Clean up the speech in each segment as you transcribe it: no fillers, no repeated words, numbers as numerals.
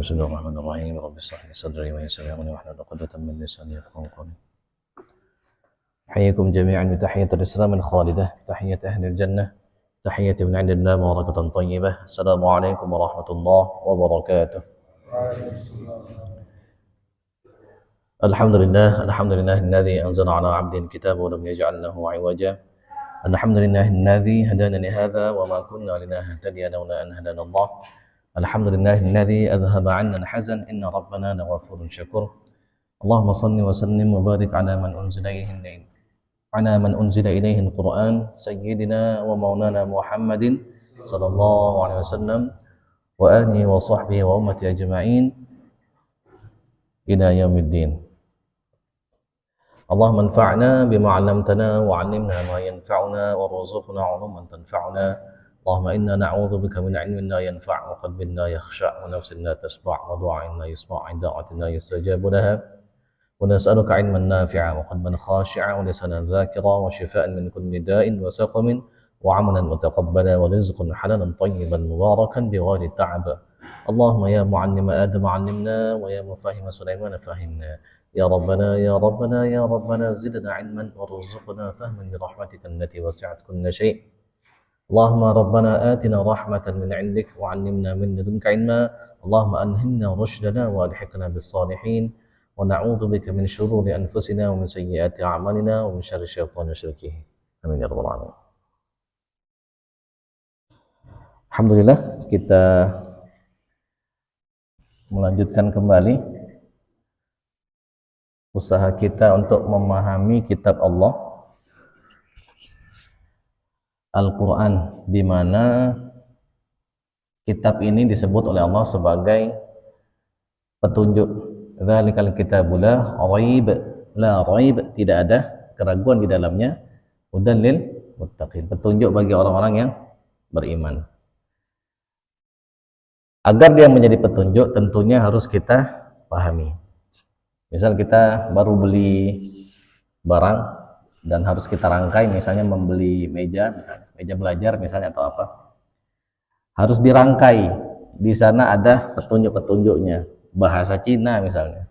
بسم الله الرحمن الرحيم رب اشرح لي صدري ويسر لي امري واحلل عقدة من لساني يفقهوا قولي. أحييكم جميعا بتحية الإسلام الخالدة، تحية أهل الجنة، تحية من عند الله مباركة طيبة. السلام عليكم ورحمة الله وبركاته. الحمد لله الذي أنزل على عبده الكتاب ولم يجعل له عوجا. الحمد لله الذي هدانا لهذا وما كنا لنهتدي لولا أن هدانا الله. الحمد لله الذي أذهب عنا الحزن إن ربنا لغفور شكور. اللهم صل وسلم وبارك على من أنزل إليه القرآن سيدنا ومولانا محمد صلى الله عليه وسلم وآله وصحبه وأمته أجمعين إلى يوم الدين. اللهم انفعنا بما علمتنا وعلمنا ما ينفعنا وارزقنا علوما تنفعنا. اللهم إنا نعوذ بك من علم لا ينفع وقلب لا يخشع ونفس لا تشبع ودعاء لا يسمع دعوة لا يستجاب لها. ونسألك علما نافعا وقلبا خاشعا ولسانا ذاكرا وشفاء من كل داء وسقم وعملا متقبلا ورزقا حلالا طيبا مباركا بغير تعب. اللهم يا معلم آدم علمنا ويا مفاهم سليمان فهمنا. يا ربنا يا ربنا يا ربنا زدنا علما وارزقنا فهما برحمتك التي وسعت كل شيء. اللهم ربنا آتنا رحمة من عندك وعلمنا من لدنك علما. اللهم ألهمنا رشدنا والحقنا بالصالحين ونعوذ بك من شرور أنفسنا ومن سيئات أعمالنا ومن شر الشيطان وشركه. Amin ya rabbal alamin. Alhamdulillah, kita melanjutkan kembali usaha kita untuk memahami kitab Allah Al-Quran, di mana kitab ini disebut oleh Allah sebagai petunjuk. Dzalikal kitabul la raib, tidak ada keraguan di dalamnya. Hudan lil muttaqin, petunjuk bagi orang-orang yang beriman. Agar dia menjadi petunjuk, tentunya harus kita pahami. Misal kita baru beli barang dan harus kita rangkai, misalnya membeli meja, misalnya meja belajar misalnya atau apa, harus dirangkai. Di sana ada petunjuk-petunjuknya, bahasa Cina misalnya.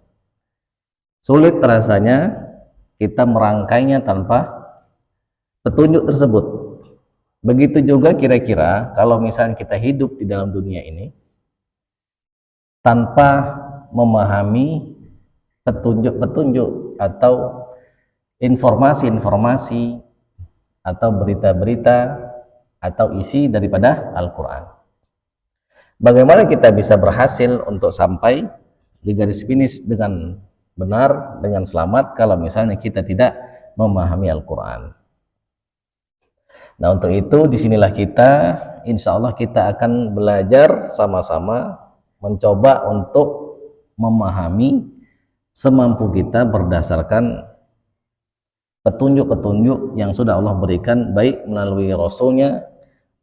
Sulit rasanya kita merangkainya tanpa petunjuk tersebut. Begitu juga kira-kira kalau misalnya kita hidup di dalam dunia ini tanpa memahami petunjuk-petunjuk atau informasi-informasi atau berita-berita atau isi daripada Al-Quran. Bagaimana kita bisa berhasil untuk sampai di garis finish dengan benar, dengan selamat, kalau misalnya kita tidak memahami Al-Quran? Nah, untuk itu disinilah kita, insya Allah kita akan belajar sama-sama, mencoba untuk memahami semampu kita berdasarkan petunjuk-petunjuk yang sudah Allah berikan, baik melalui Rasulnya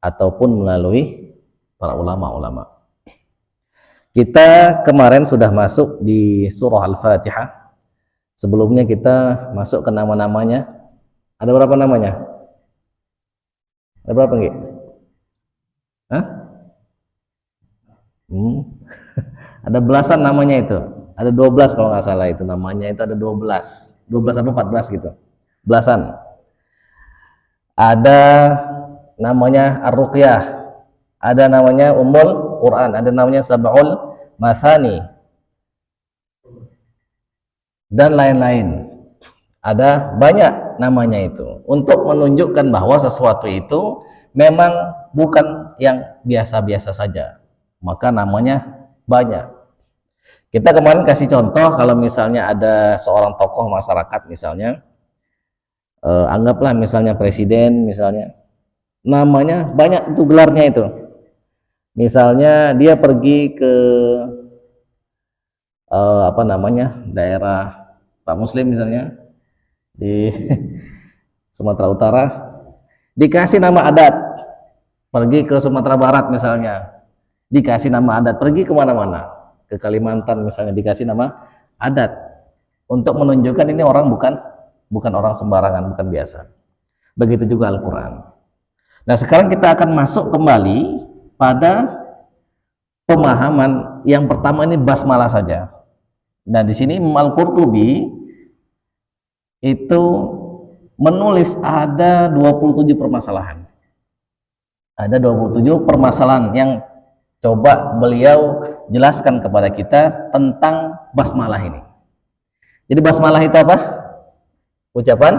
ataupun melalui para ulama-ulama. Kita kemarin sudah masuk di surah Al-Fatihah. Sebelumnya kita masuk ke nama-namanya. Ada berapa namanya? Ada berapa nggih? Hah? Ada belasan namanya itu. Ada 12 kalau nggak salah itu namanya, itu ada 12. 12 apa 14 gitu. Belasan. Ada namanya Ar-Ruqyah. Ada namanya Ummul Quran, ada namanya Sab'ul Mathani, dan lain-lain. Ada banyak namanya itu untuk menunjukkan bahwa sesuatu itu memang bukan yang biasa-biasa saja, maka namanya banyak. Kita kemarin kasih contoh, kalau misalnya ada seorang tokoh masyarakat misalnya, anggaplah misalnya presiden misalnya, namanya banyak itu gelarnya itu. Misalnya dia pergi ke daerah Pak Muslim misalnya di Sumatera Utara, dikasih nama adat. Pergi ke Sumatera Barat misalnya, dikasih nama adat. Pergi kemana-mana, ke Kalimantan misalnya, dikasih nama adat, untuk menunjukkan ini orang bukan orang sembarangan, bukan biasa. Begitu juga Al-Quran. Nah, sekarang kita akan masuk kembali pada pemahaman yang pertama ini basmalah saja. Nah, di sini Imam Al-Qurtubi itu menulis ada 27 permasalahan. Ada 27 permasalahan yang coba beliau jelaskan kepada kita tentang basmalah ini. Jadi basmalah itu apa? Ucapan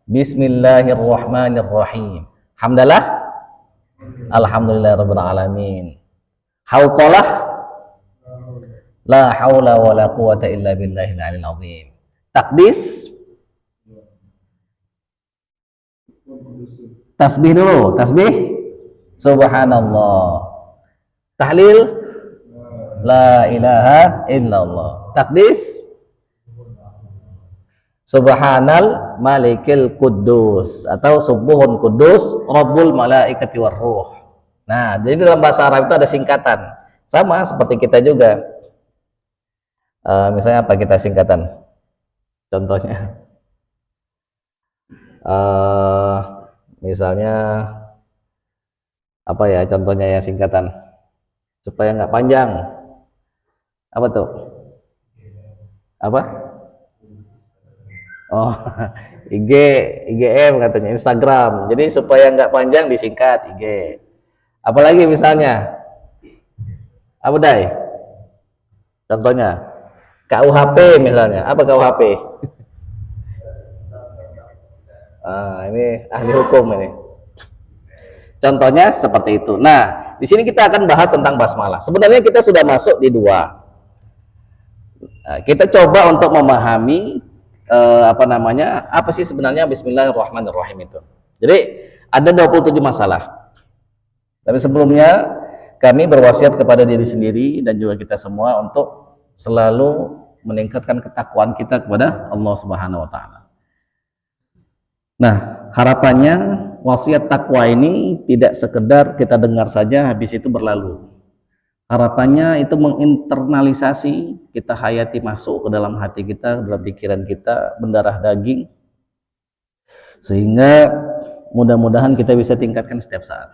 Bismillahirrahmanirrahim. Hamdalah, alhamdulillahirabbil alamin. Hauqalah, la haula wala quwata illa billahil aliyil azim. Takdis, tasbih dulu, tasbih subhanallah. Tahlil, la ilaha illallah. Takdis, subhanal malikil quddus atau subuhun quddus rabbul malaikati warruh. Nah, jadi dalam bahasa Arab itu ada singkatan. Sama seperti kita juga. Misalnya apa kita singkatan? Contohnya. Misalnya apa ya contohnya ya singkatan? Supaya nggak panjang. Apa tuh? Apa? Oh, IGM katanya, Instagram. Jadi supaya nggak panjang disingkat IG. Apalagi misalnya, apa Dai? Contohnya, KUHP misalnya. Apa KUHP? Ini ahli hukum ini. Contohnya seperti itu. Nah, di sini kita akan bahas tentang basmalah. Sebenarnya kita sudah masuk di 2. Nah, kita coba untuk memahami apa sih sebenarnya Bismillahirrahmanirrahim itu. Jadi ada 27 masalah. Tapi sebelumnya kami berwasiat kepada diri sendiri dan juga kita semua untuk selalu meningkatkan ketakwaan kita kepada Allah Subhanahu wa taala. Nah, harapannya wasiat takwa ini tidak sekedar kita dengar saja habis itu berlalu. Harapannya itu menginternalisasi, kita hayati masuk ke dalam hati kita, dalam pikiran kita, mendarah daging, sehingga mudah-mudahan kita bisa tingkatkan setiap saat.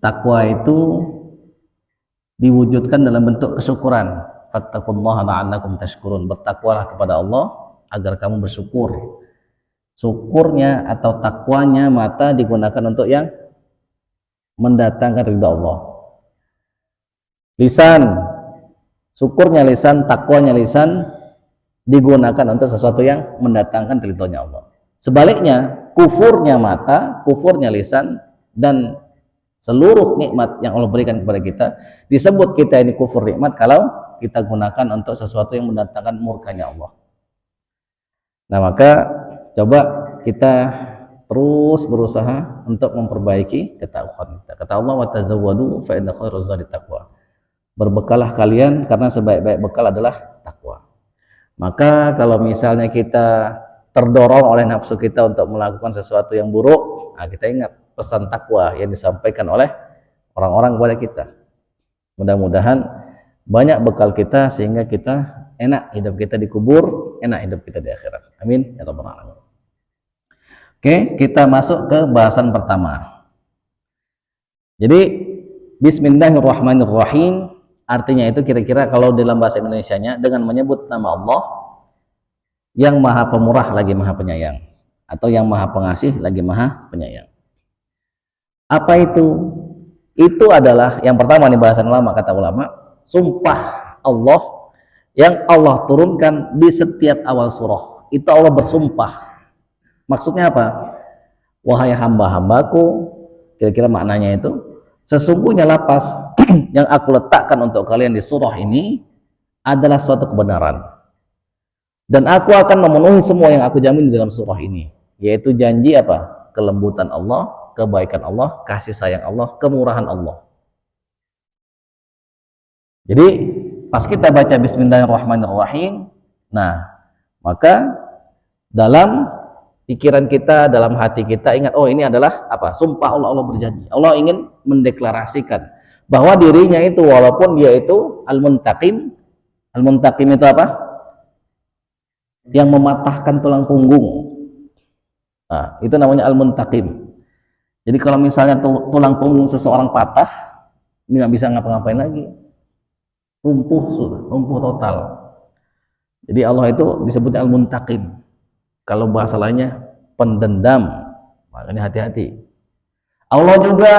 Takwa itu diwujudkan dalam bentuk kesyukuran. Fattaqullaha la'allakum tashkurun. Bertakwalah kepada Allah agar kamu bersyukur. Syukurnya atau takwanya mata digunakan untuk yang mendatangkan ridha Allah. Lisan, syukurnya lisan, takwanya lisan digunakan untuk sesuatu yang mendatangkan ridhonya Allah. Sebaliknya, kufurnya mata, kufurnya lisan, dan seluruh nikmat yang Allah berikan kepada kita, disebut kita ini kufur nikmat kalau kita gunakan untuk sesuatu yang mendatangkan murkanya Allah. Nah, maka coba kita terus berusaha untuk memperbaiki ketakwaan kita. Kata Allah, wa tazawwadu fa inna khairaz zadi taqwa. Berbekalah kalian karena sebaik-baik bekal adalah takwa. Maka kalau misalnya kita terdorong oleh nafsu kita untuk melakukan sesuatu yang buruk, nah kita ingat pesan takwa yang disampaikan oleh orang-orang kepada kita. Mudah-mudahan banyak bekal kita sehingga kita enak hidup kita di kubur, enak hidup kita di akhirat. Amin ya rabbal alamin. Oke, kita masuk ke bahasan pertama. Jadi Bismillahirrahmanirrahim artinya itu kira-kira kalau dalam bahasa Indonesianya dengan menyebut nama Allah yang maha pemurah lagi maha penyayang, atau yang maha pengasih lagi maha penyayang. Apa itu? Itu adalah yang pertama nih bahasan ulama, kata ulama, sumpah Allah yang Allah turunkan di setiap awal surah. Itu Allah bersumpah. Maksudnya apa? Wahai hamba-hambaku, kira-kira maknanya itu, sesungguhnya lapas yang aku letakkan untuk kalian di surah ini adalah suatu kebenaran. Dan aku akan memenuhi semua yang aku jamin di dalam surah ini, yaitu janji apa? Kelembutan Allah, kebaikan Allah, kasih sayang Allah, kemurahan Allah. Jadi pas kita baca Bismillahirrahmanirrahim, nah maka dalam pikiran kita, dalam hati kita ingat, oh ini adalah apa? Sumpah Allah, Allah berjanji. Allah ingin mendeklarasikan bahwa dirinya itu walaupun dia itu al-muntaqim. Al-muntaqim itu apa? Yang mematahkan tulang punggung. Nah, itu namanya al-muntaqim. Jadi kalau misalnya tulang punggung seseorang patah, nggak bisa ngapa-ngapain lagi, lumpuh sudah, lumpuh total. Jadi Allah itu disebutnya Al-Muntaqim, kalau bahasa lainnya pendendam, makanya hati-hati. Allah juga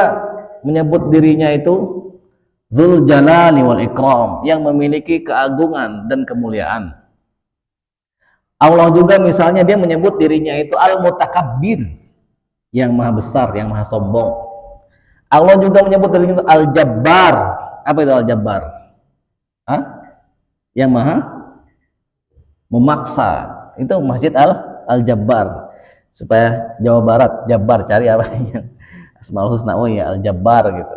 menyebut dirinya itu Dzul Jalali wal Ikram, yang memiliki keagungan dan kemuliaan. Allah juga misalnya dia menyebut dirinya itu Al-Mutakabbir, yang maha besar, yang maha sombong. Allah juga menyebut dirinya itu Al-Jabbar. Apa itu Al-Jabbar? Hah? Yang maha memaksa. Itu Masjid Al-Jabbar. Supaya Jawa Barat, Jabbar, cari apa yang Asmaul Husna, oh ya Al-Jabbar gitu.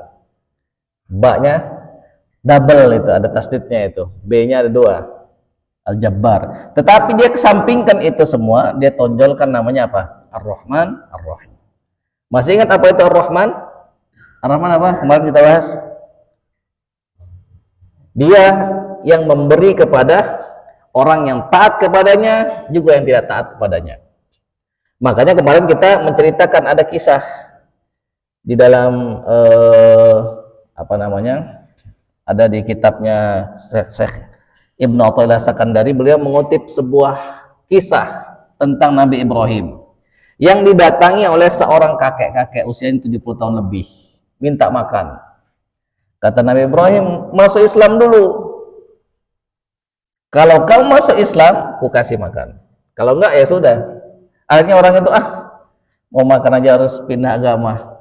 Ba-nya double itu, ada tasdidnya itu. B-nya ada 2. Al-Jabbar. Tetapi dia kesampingkan itu semua, dia tonjolkan namanya apa? Ar-Rahman, Ar-Rahim. Masih ingat apa itu Ar-Rahman? Ar-Rahman apa? Kemarin kita bahas. Dia yang memberi kepada orang yang taat kepadanya, juga yang tidak taat kepadanya. Makanya kemarin kita menceritakan ada kisah di dalam apa namanya, ada di kitabnya Syekh Ibnu Athaillah Sakandari. Beliau mengutip sebuah kisah tentang Nabi Ibrahim yang didatangi oleh seorang kakek-kakek usianya 70 tahun lebih, minta makan. Kata Nabi Ibrahim, masuk Islam dulu. Kalau kamu masuk Islam, aku kasih makan. Kalau enggak ya sudah. Akhirnya orang itu mau makan aja harus pindah agama.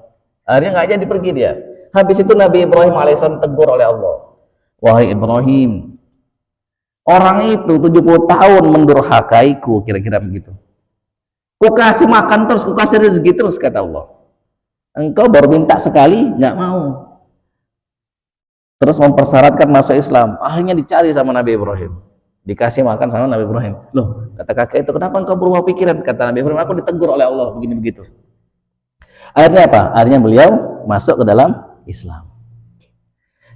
Akhirnya nggak jadi, pergi dia. Habis itu Nabi Ibrahim alaihissalam tegur oleh Allah, wahai Ibrahim, orang itu 70 tahun mendurhakaiku, kira-kira begitu. Ku kasih makan terus, ku kasih rezeki terus, kata Allah. Engkau baru minta sekali, nggak mau. Terus mempersyaratkan masuk Islam. Akhirnya dicari sama Nabi Ibrahim, dikasih makan sama Nabi Ibrahim. Loh, kata kakek itu, kenapa engkau berubah pikiran? Kata Nabi Ibrahim, aku ditegur oleh Allah begini begitu. Akhirnya apa? Akhirnya beliau masuk ke dalam Islam.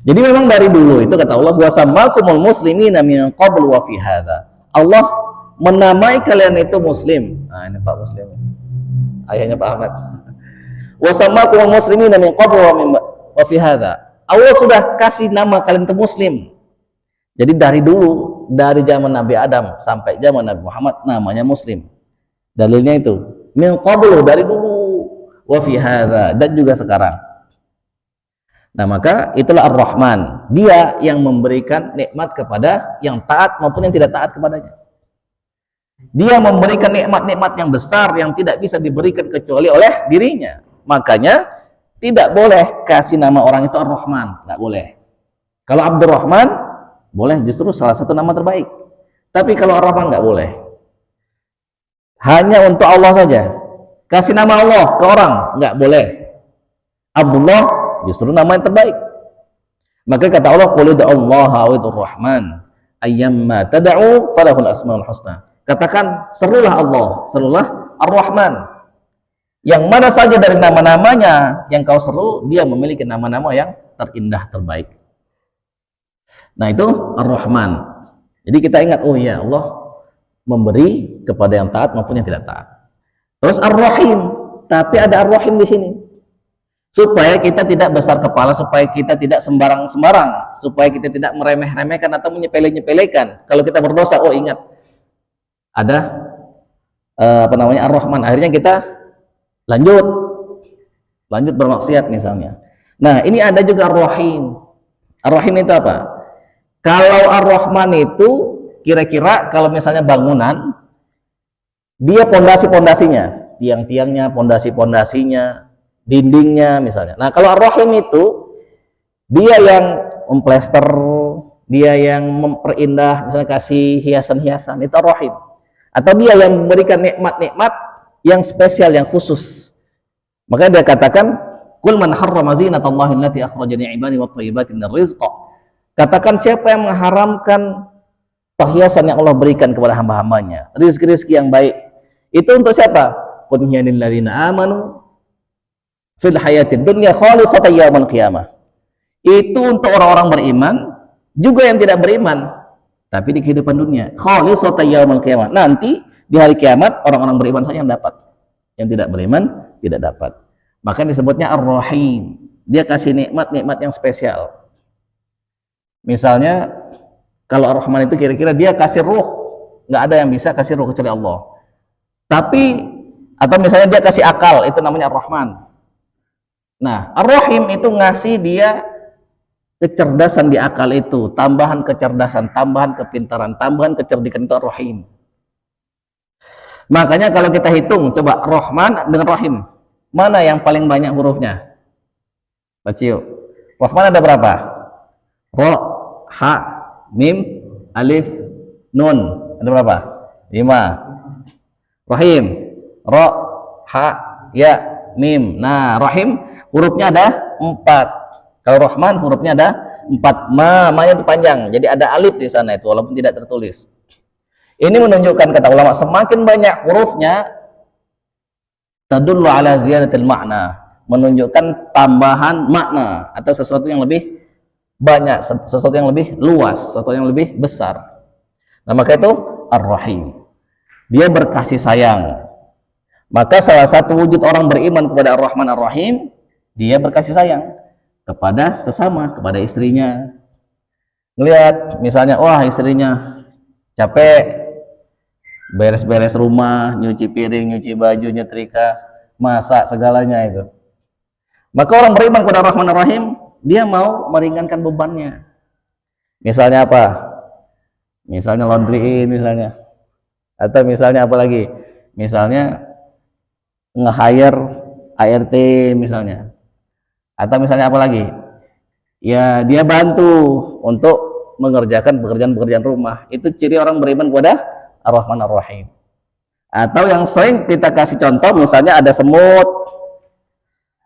Jadi memang dari dulu itu kata Allah, wa sammakumul muslimina min qabl wa fi hadza. Allah menamai kalian itu muslim. Nah, ini Pak Muslim. Ayahnya Pak Ahmad. Wa sammakumul muslimina min qabl wa fi hadza. Allah sudah kasih nama kalian itu muslim. Jadi dari dulu, dari zaman Nabi Adam sampai zaman Nabi Muhammad namanya muslim. Dalilnya itu min qablu, dari dulu, wa fi hadza, dan juga sekarang. Nah, maka itulah Ar-Rahman. Dia yang memberikan nikmat kepada yang taat maupun yang tidak taat kepadanya. Dia memberikan nikmat-nikmat yang besar yang tidak bisa diberikan kecuali oleh dirinya. Makanya tidak boleh kasih nama orang itu Ar-Rahman, nggak boleh. Kalau Abdurrahman boleh, justru salah satu nama terbaik. Tapi kalau Ar-Rahman nggak boleh. Hanya untuk Allah saja. Kasih nama Allah ke orang nggak boleh. Abdullah justru nama yang terbaik. Maka kata Allah, qul ud'ullaha aw ud'ur-rahman ayyamma tad'u falahul asmaul husna. Katakan, serulah Allah, serulah Ar-Rahman. Yang mana saja dari nama-namanya yang kau seru, dia memiliki nama-nama yang terindah, terbaik. Nah, itu Ar-Rahman. Jadi kita ingat, oh ya, Allah memberi kepada yang taat maupun yang tidak taat. Terus Ar-Rahim, tapi ada Ar-Rahim di sini. Supaya kita tidak besar kepala, supaya kita tidak sembarang-sembarang, supaya kita tidak meremeh-remehkan atau menyepele-nyepelekan. Kalau kita berdosa, oh ingat, ada Ar-Rahman. Akhirnya kita lanjut bermaksiat misalnya. Nah, ini ada juga Ar-Rahim. Ar-Rahim itu apa? Kalau Ar-Rahman itu kira-kira kalau misalnya bangunan, dia pondasi-pondasinya, tiang-tiangnya, pondasi-pondasinya, dindingnya misalnya. Nah, kalau Ar-Rahim itu dia yang memplester, dia yang memperindah, misalnya kasih hiasan-hiasan, itu Ar-Rahim. Atau dia yang memberikan nikmat-nikmat yang spesial, yang khusus. Maka dia katakan, qul man harrama zinatallahi allati akhraja li'ibadihi wat thayyibati minar rizq. Katakan, siapa yang mengharamkan perhiasan yang Allah berikan kepada hamba-hambanya, rizki-rizki yang baik. Itu untuk siapa? Qul hiya lil ladzina amanu fil hayatid dunya khalisatan yaumil qiyamah. Itu untuk orang-orang beriman, juga yang tidak beriman, tapi di kehidupan dunia. Khalisatan yaumil qiyamah. Nanti di hari kiamat orang-orang beriman saja yang dapat. Yang tidak beriman tidak dapat. Maka disebutnya Ar-Rahim. dia kasih nikmat-nikmat yang spesial. Misalnya kalau Ar-Rahman itu kira-kira dia kasih ruh, nggak ada yang bisa kasih ruh kecuali Allah. Tapi atau misalnya dia kasih akal, itu namanya Ar-Rahman. Nah, Ar-Rahim itu ngasih dia kecerdasan di akal itu, tambahan kecerdasan, tambahan kepintaran, tambahan kecerdikan, itu Ar-Rahim. Makanya kalau kita hitung, coba Rahman dengan Rahim, mana yang paling banyak hurufnya? Baca yuk. Rahman ada berapa? Ra, Ha, Mim, Alif, Nun. Ada berapa? 5. Rahim, Ra, Ha, Ya, Mim. Nah, Rahim hurufnya ada 4. Kalau Rahman hurufnya ada 4. Ma-nya itu panjang. Jadi ada alif di sana itu walaupun tidak tertulis. Ini menunjukkan, kata ulama, semakin banyak hurufnya tadullu ala ziyadatil makna, menunjukkan tambahan makna atau sesuatu yang lebih banyak, sesuatu yang lebih luas, sesuatu yang lebih besar. Nah, maka itu Ar-Rahim. Dia berkasih sayang. Maka salah satu wujud orang beriman kepada Ar-Rahman Ar-Rahim, dia berkasih sayang kepada sesama, kepada istrinya. Lihat misalnya, wah istrinya capek beres-beres rumah, nyuci piring, nyuci baju, nyetrika, masak, segalanya itu. Maka orang beriman kepada Ar-Rahman Ar-Rahim, dia mau meringankan bebannya. Misalnya apa? Misalnya laundryin misalnya. Atau misalnya apa lagi? Misalnya nge-hire ART misalnya. Atau misalnya apa lagi? Ya, dia bantu untuk mengerjakan pekerjaan-pekerjaan rumah. Itu ciri orang beriman kepada Ar-Rahman Ar-Rahim. Atau yang sering kita kasih contoh, misalnya ada semut,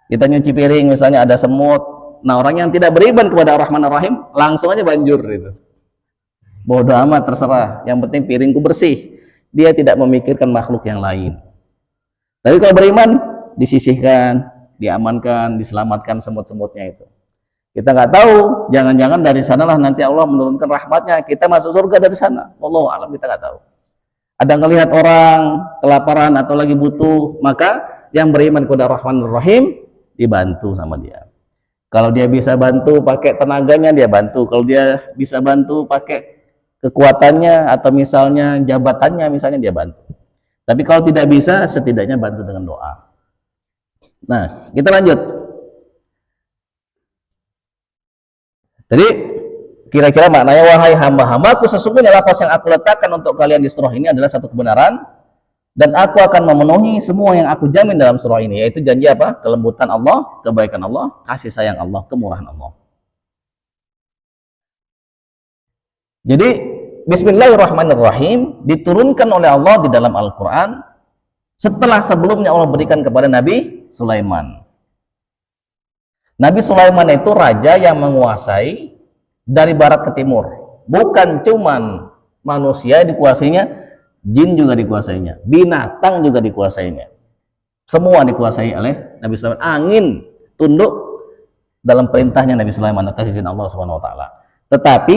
kita nyuci piring misalnya ada semut. Nah, orang yang tidak beriman kepada Ar-Rahman Ar-Rahim langsung aja banjur gitu. Bodoh amat, terserah, yang penting piringku bersih. Dia tidak memikirkan makhluk yang lain. Tapi kalau beriman, disisihkan, diamankan, diselamatkan semut-semutnya itu. Kita nggak tahu, jangan-jangan dari sanalah nanti Allah menurunkan rahmatnya, kita masuk surga dari sana. Wallahu a'lam, kita nggak tahu. Ada ngelihat orang kelaparan atau lagi butuh, maka yang beriman kepada Ar-Rahman Ar-Rahim dibantu sama dia. Kalau dia bisa bantu pakai tenaganya, dia bantu. Kalau dia bisa bantu pakai kekuatannya atau misalnya jabatannya, misalnya dia bantu. Tapi kalau tidak bisa, setidaknya bantu dengan doa. Nah, kita lanjut. Jadi kira-kira maknanya, wahai hamba-hambaku, sesungguhnya lafaz yang aku letakkan untuk kalian di surah ini adalah satu kebenaran, dan aku akan memenuhi semua yang aku jamin dalam surah ini, yaitu janji apa? Kelembutan Allah, kebaikan Allah, kasih sayang Allah, kemurahan Allah. Jadi Bismillahirrahmanirrahim diturunkan oleh Allah di dalam Al-Quran setelah sebelumnya Allah berikan kepada Nabi Sulaiman. Nabi Sulaiman itu raja yang menguasai dari barat ke timur. Bukan cuman manusia dikuasainya, jin juga dikuasainya, binatang juga dikuasainya. Semua dikuasai oleh Nabi Sulaiman. Angin tunduk dalam perintahnya Nabi Sulaiman atas izin Allah Subhanahu wa taala. Tetapi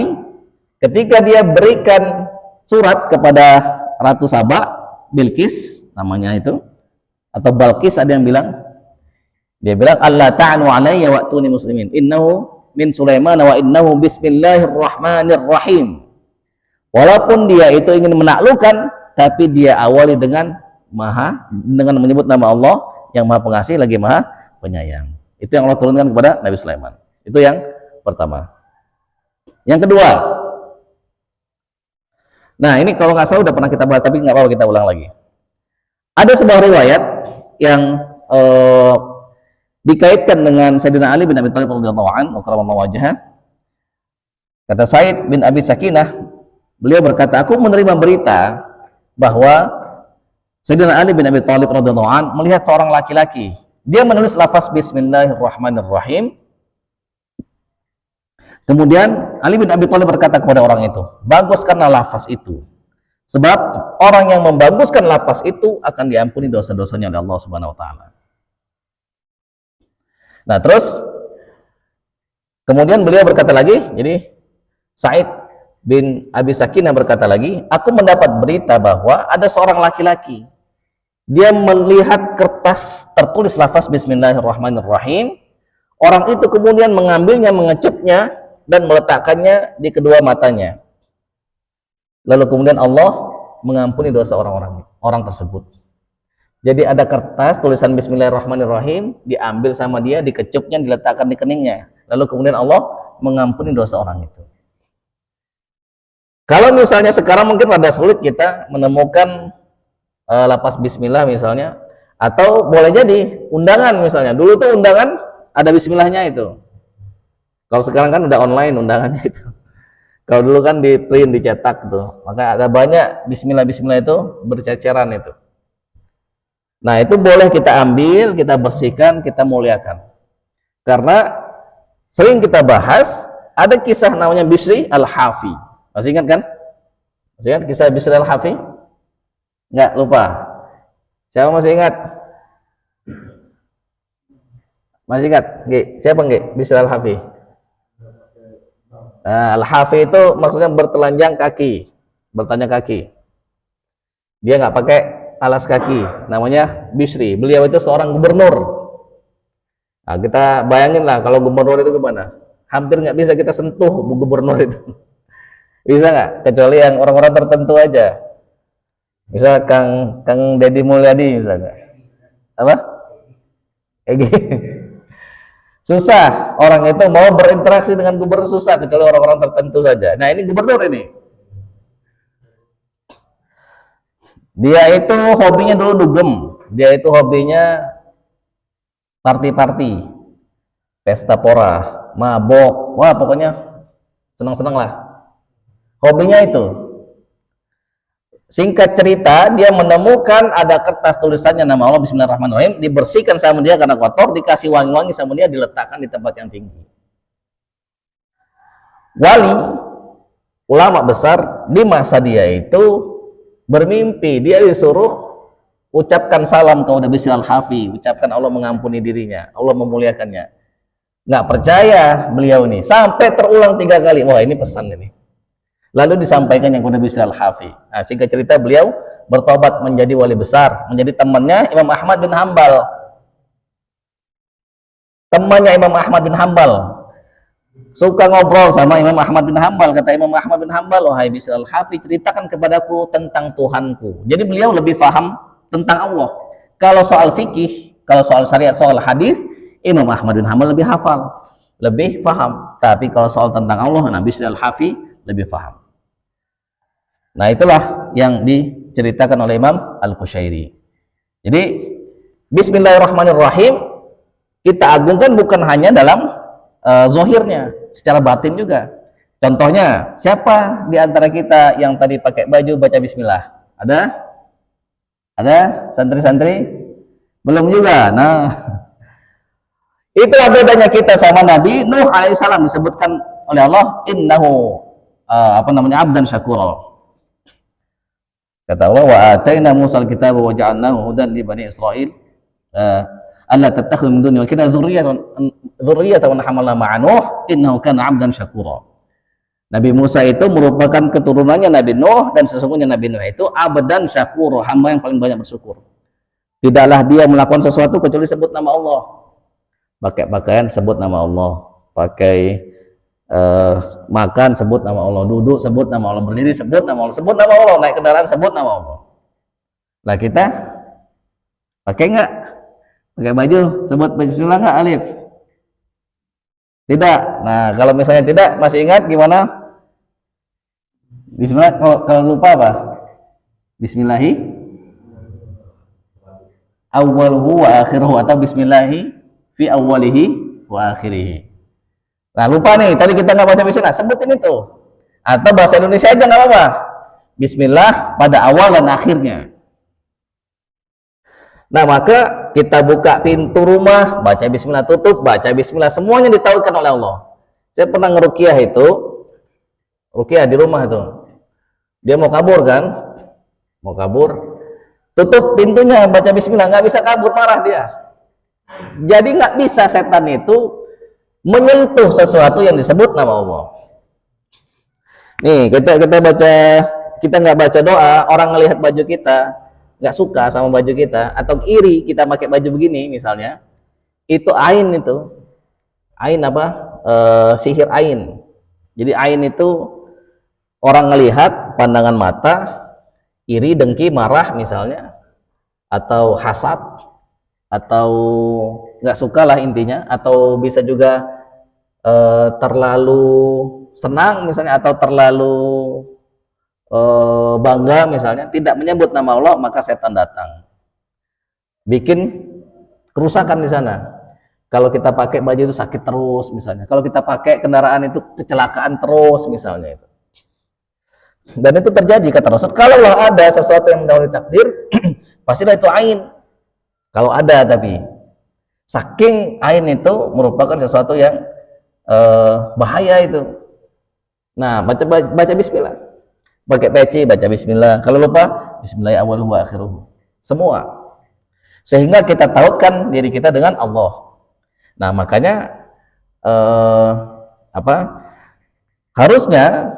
ketika dia berikan surat kepada Ratu Saba, Bilqis namanya itu, atau Balqis ada yang bilang, dia bilang, Allah ta'anu alayya wa'tuni muslimin, innahu min Sulaiman wa innahu bismillahirrahmanirrahim. Walaupun dia itu ingin menaklukkan, tapi dia awali dengan menyebut nama Allah yang Maha Pengasih lagi Maha Penyayang. Itu yang Allah turunkan kepada Nabi Sulaiman. Itu yang pertama. Yang kedua, nah ini kalau nggak salah udah pernah kita bahas, tapi nggak apa-apa kita ulang lagi. Ada sebuah riwayat yang dikaitkan dengan Sayyidina Ali bin Abi Thalib radhiyallahu anhu karramallahu wajhah. Kata Said bin Abi Sakinah, beliau berkata, aku menerima berita bahwa Sayyidina Ali bin Abi Thalib radhiyallahu anhu melihat seorang laki-laki, dia menulis lafaz Bismillahirrahmanirrahim. Kemudian Ali bin Abi Thalib berkata kepada orang itu, baguskanlah lafaz itu, sebab orang yang membaguskan lafaz itu akan diampuni dosa-dosanya oleh Allah Subhanahu wa taala. Nah, terus kemudian beliau berkata lagi, jadi Said bin Abi Sakinah berkata lagi, aku mendapat berita bahwa ada seorang laki-laki, dia melihat kertas tertulis lafaz Bismillahirrahmanirrahim. Orang itu kemudian mengambilnya, mengecupnya, dan meletakkannya di kedua matanya. Lalu kemudian Allah mengampuni dosa orang tersebut. Jadi ada kertas tulisan Bismillahirrahmanirrahim, diambil sama dia, dikecupnya, diletakkan di keningnya. Lalu kemudian Allah mengampuni dosa orang itu. Kalau misalnya sekarang mungkin rada sulit kita menemukan lapas Bismillah misalnya, atau boleh jadi undangan misalnya. Dulu tuh undangan ada Bismillahnya itu. Kalau sekarang kan udah online undangannya itu. Kalau dulu kan di print, dicetak tuh, maka ada banyak Bismillah itu berceceran itu. Nah itu boleh kita ambil, kita bersihkan, kita muliakan. Karena sering kita bahas, ada kisah namanya Bisri Al-Hafi. Masih ingat kan? Masih ingat kisah Bisri Al-Hafi? Enggak, lupa. Siapa masih ingat? Masih ingat? Siapa nggak? Bisri Al-Hafi. Nah, Al-Hafi itu maksudnya bertelanjang kaki, Dia nggak pakai alas kaki, namanya Bisri. Beliau itu seorang gubernur. Nah, kita bayangin lah kalau gubernur itu gimana? Hampir nggak bisa kita sentuh gubernur itu. Bisa nggak? Kecuali yang orang-orang tertentu aja. Misal Kang Deddy Mulyadi misalnya. Apa? Egi. Susah orang itu mau berinteraksi dengan gubernur, susah kecuali orang-orang tertentu saja. Nah ini gubernur ini. Dia itu hobinya dulu dugem. Dia itu hobinya party-party, pesta pora, mabok. Wah pokoknya senang-senang lah. Hobinya itu. Singkat cerita, dia menemukan ada kertas tulisannya nama Allah Bismillahirrahmanirrahim, dibersihkan sama dia karena kotor, dikasih wangi-wangi sama dia, diletakkan di tempat yang tinggi. Wali, ulama besar di masa dia itu bermimpi, dia disuruh ucapkan salam kepada Bisri Al-Hafi, ucapkan Allah mengampuni dirinya, Allah memuliakannya. Nggak percaya beliau ini, sampai terulang 3 kali. Wah ini pesan ini. Lalu disampaikan yang kepada Bisri Al-Hafi. Nah, singkat cerita beliau bertobat menjadi wali besar, menjadi temannya Imam Ahmad bin Hambal. Temannya Imam Ahmad bin Hambal. Suka ngobrol sama Imam Ahmad bin Hambal. Kata Imam Ahmad bin Hambal, wahai Bisri Al-Hafi, ceritakan kepadaku tentang Tuhanku. Jadi beliau lebih paham tentang Allah. Kalau soal fikih, kalau soal syariat, soal hadis, Imam Ahmad bin Hambal lebih hafal, lebih paham. Tapi kalau soal tentang Allah, Nabi Bisri Al-Hafi lebih paham. Nah itulah yang diceritakan oleh Imam Al-Qushairi. Jadi Bismillahirrahmanirrahim kita agungkan bukan hanya dalam zohirnya, secara batin juga. Contohnya, siapa di antara kita yang tadi pakai baju baca Bismillah? Ada? Ada santri-santri? Belum juga. Nah, itulah bedanya kita sama Nabi Nuh alaihissalam, disebutkan oleh Allah, innahu abdan syakura. Kata Allah, wa ataina Musa al-kitaba wa ja'alnahu hudan li bani Israil alla tattakhidhu min duni wa kita dzurriyyatan hamalna ma'a Nuh innahu kana 'abdan syakura. Nabi Musa itu merupakan keturunannya Nabi Nuh, dan sesungguhnya Nabi Nuh itu abdan syakura, hamba yang paling banyak bersyukur. Tidaklah dia melakukan sesuatu kecuali sebut nama Allah. Pakai pakaian sebut nama Allah, pakai makan sebut nama Allah, duduk sebut nama Allah, berdiri sebut nama Allah, sebut nama Allah, naik kendaraan sebut nama Allah. Lah kita pakai nggak? Pakai baju sebut Bismillah nggak? Alif? Tidak. Nah kalau misalnya tidak, masih ingat gimana? Bismillah, kalau lupa apa? Bismillahi awwaluhu wa akhiruhu, atau Bismillahi fi awwalihi wa akhirihi. Nah lupa nih, tadi kita nggak baca Bismillah, sebutin itu. Atau bahasa Indonesia aja nggak apa-apa. Bismillah pada awal dan akhirnya. Nah maka kita buka pintu rumah, baca Bismillah, tutup, baca Bismillah, semuanya ditauhidkan oleh Allah. Saya pernah ngeruqyah itu, ruqyah di rumah itu. Dia mau kabur kan? Mau kabur, tutup pintunya, baca Bismillah, nggak bisa kabur, marah dia. Jadi nggak bisa setan itu menyentuh sesuatu yang disebut nama Allah. Nih kita baca, kita nggak baca doa, orang ngelihat baju kita nggak suka sama baju kita, atau iri kita pakai baju begini misalnya, itu ain itu. Ain apa? Sihir ain. Jadi ain itu orang ngelihat pandangan mata, iri, dengki, marah misalnya, atau hasad, atau nggak suka lah intinya, atau bisa juga terlalu senang misalnya, atau terlalu bangga misalnya, tidak menyebut nama Allah, maka setan datang, bikin kerusakan di sana. Kalau kita pakai baju itu sakit terus misalnya, kalau kita pakai kendaraan itu kecelakaan terus misalnya itu. Dan itu terjadi kata Rasul, kalau ada sesuatu yang mendahului takdir pastilah itu ain. Kalau ada, tapi saking ain itu merupakan sesuatu yang bahaya itu. Nah, baca bismillah. Pakai peci baca bismillah. Kalau lupa, bismillah awwaluhu wa akhiruhu. Semua. Sehingga kita tautkan diri kita dengan Allah. Nah, makanya harusnya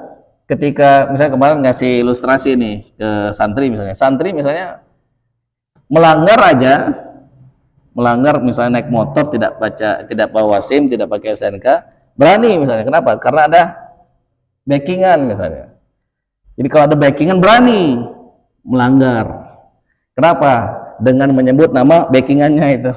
ketika misalnya kemarin ngasih ilustrasi nih ke santri misalnya melanggar misalnya naik motor tidak bawa SIM, tidak pakai SNK, berani misalnya. Kenapa? Karena ada backingan misalnya. Jadi kalau ada backingan berani melanggar. Kenapa? Dengan menyebut nama backingannya itu,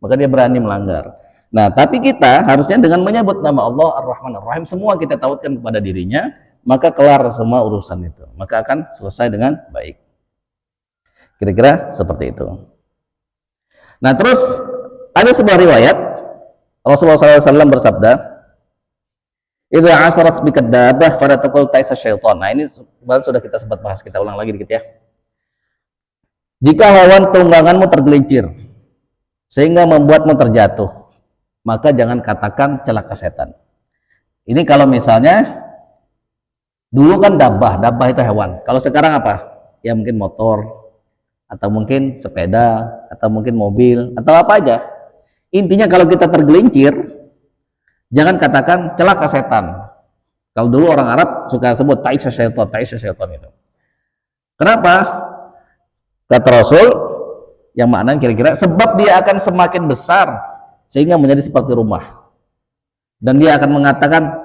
maka dia berani melanggar. Nah, tapi kita harusnya dengan menyebut nama Allah Ar-Rahman Ar-Rahim, semua kita tautkan kepada dirinya, maka kelar semua urusan itu, maka akan selesai dengan baik. Kira-kira seperti itu. Nah, terus ada sebuah riwayat Rasulullah SAW bersabda, "Idza asarat bika dabbah fala taqul taisa syaitan." Nah, ini sudah kita sempat bahas, kita ulang lagi dikit ya. Jika hewan tungganganmu tergelincir sehingga membuatmu terjatuh, maka jangan katakan celaka setan. Ini kalau misalnya dulu kan dabbah itu hewan. Kalau sekarang apa? Ya mungkin motor, atau mungkin sepeda, atau mungkin mobil, atau apa aja. Intinya kalau kita tergelincir, jangan katakan celaka setan. Kalau dulu orang Arab suka sebut ta'isa syaitan itu. Kenapa? Kata Rasul, yang maknanya kira-kira sebab dia akan semakin besar sehingga menjadi seperti rumah. Dan dia akan mengatakan,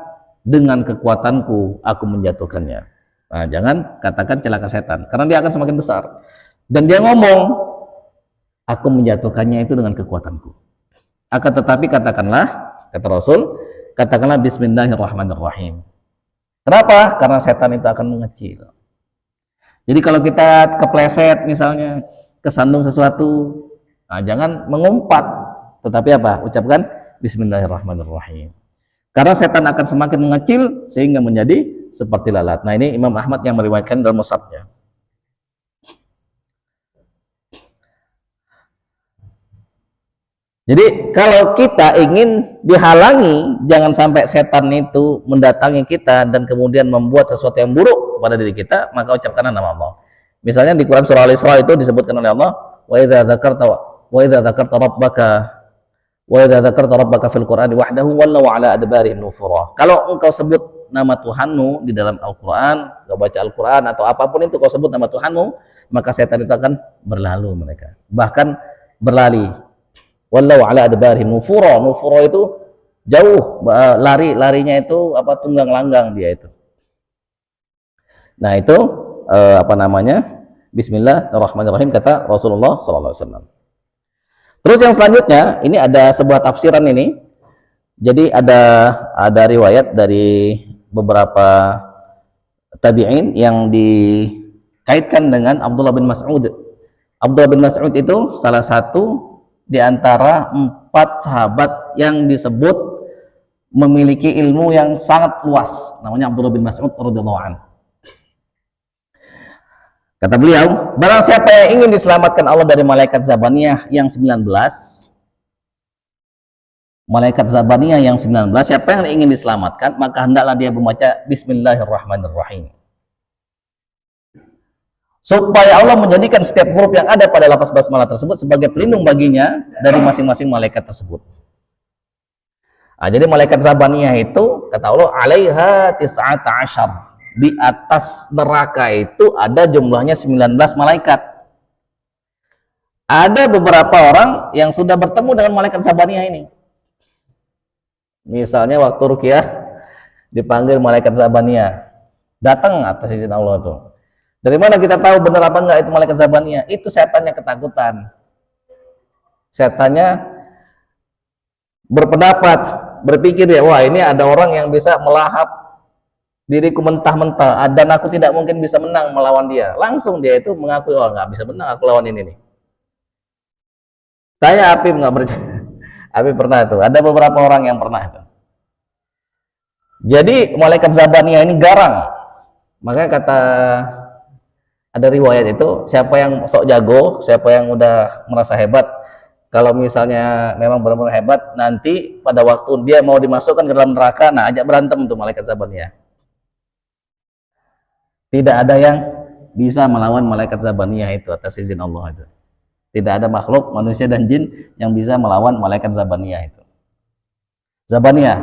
dengan kekuatanku aku menjatuhkannya. Nah, jangan katakan celaka setan, karena dia akan semakin besar. Dan dia ngomong, aku menjatuhkannya itu dengan kekuatanku. Akan tetapi katakanlah, kata Rasul, katakanlah bismillahirrahmanirrahim. Kenapa? Karena setan itu akan mengecil. Jadi kalau kita kepleset misalnya, kesandung sesuatu, nah jangan mengumpat, tetapi apa? Ucapkan bismillahirrahmanirrahim. Karena setan akan semakin mengecil sehingga menjadi seperti lalat. Nah, ini Imam Ahmad yang meriwayatkan dalam musnadnya. Jadi kalau kita ingin dihalangi, jangan sampai setan itu mendatangi kita dan kemudian membuat sesuatu yang buruk kepada diri kita, maka ucapkanlah nama Allah. Misalnya di Quran surah Al-Isra itu disebutkan oleh Allah, wa idza dzakarta rabbaka fil Qur'ani wahdahu wallau ala adbarihim nufura. Kalau engkau sebut nama Tuhanmu di dalam Al-Qur'an, kau baca Al-Qur'an atau apapun itu kau sebut nama Tuhanmu, maka setan itu akan berlalu mereka. Bahkan berlari. Wallau ala adbarihim nufura. Nufura itu jauh, larinya itu tunggang langgang dia itu. Nah, itu Bismillahirrahmanirrahim kata Rasulullah SAW. Terus yang selanjutnya, ini ada sebuah tafsiran ini. Jadi ada riwayat dari beberapa tabi'in yang dikaitkan dengan Abdullah bin Mas'ud. Abdullah bin Mas'ud itu salah satu di antara 4 sahabat yang disebut memiliki ilmu yang sangat luas. Namanya Abdullah bin Mas'ud radhiyallahu anhu. Kata beliau, barang siapa yang ingin diselamatkan Allah dari malaikat Zabaniyah yang 19, malaikat Zabaniyah yang 19, siapa yang ingin diselamatkan, maka hendaklah dia membaca Bismillahirrahmanirrahim. Supaya Allah menjadikan setiap huruf yang ada pada lafaz basmalah tersebut sebagai pelindung baginya dari masing-masing malaikat tersebut. Nah, jadi malaikat Zabaniyah itu, kata Allah, 'alaiha tis'ata asyar. Di atas neraka itu ada jumlahnya 19 malaikat. Ada beberapa orang yang sudah bertemu dengan malaikat Zabaniyah ini. Misalnya waktu ruqyah dipanggil malaikat Zabaniyah, datang atas izin Allah tuh. Dari mana kita tahu benar apa enggak itu malaikat Zabaniyah? Itu setannya ketakutan. Setannya berpendapat, berpikir ya, wah ini ada orang yang bisa melahap diriku mentah-mentah, dan aku tidak mungkin bisa menang melawan dia. Langsung dia itu mengakui, oh nggak bisa menang aku lawan ini nih. Saya Apip nggak percaya. Apip pernah itu, ada beberapa orang yang pernah itu. Jadi malaikat Zabaniyah ini garang. Makanya kata ada riwayat itu, siapa yang sok jago, siapa yang udah merasa hebat, kalau misalnya memang benar-benar hebat, nanti pada waktu dia mau dimasukkan ke dalam neraka, nah ajak berantem untuk malaikat Zabaniyah. Tidak ada yang bisa melawan malaikat Zabaniyah itu atas izin Allah itu. Tidak ada makhluk manusia dan jin yang bisa melawan malaikat Zabaniyah itu. Zabaniyah,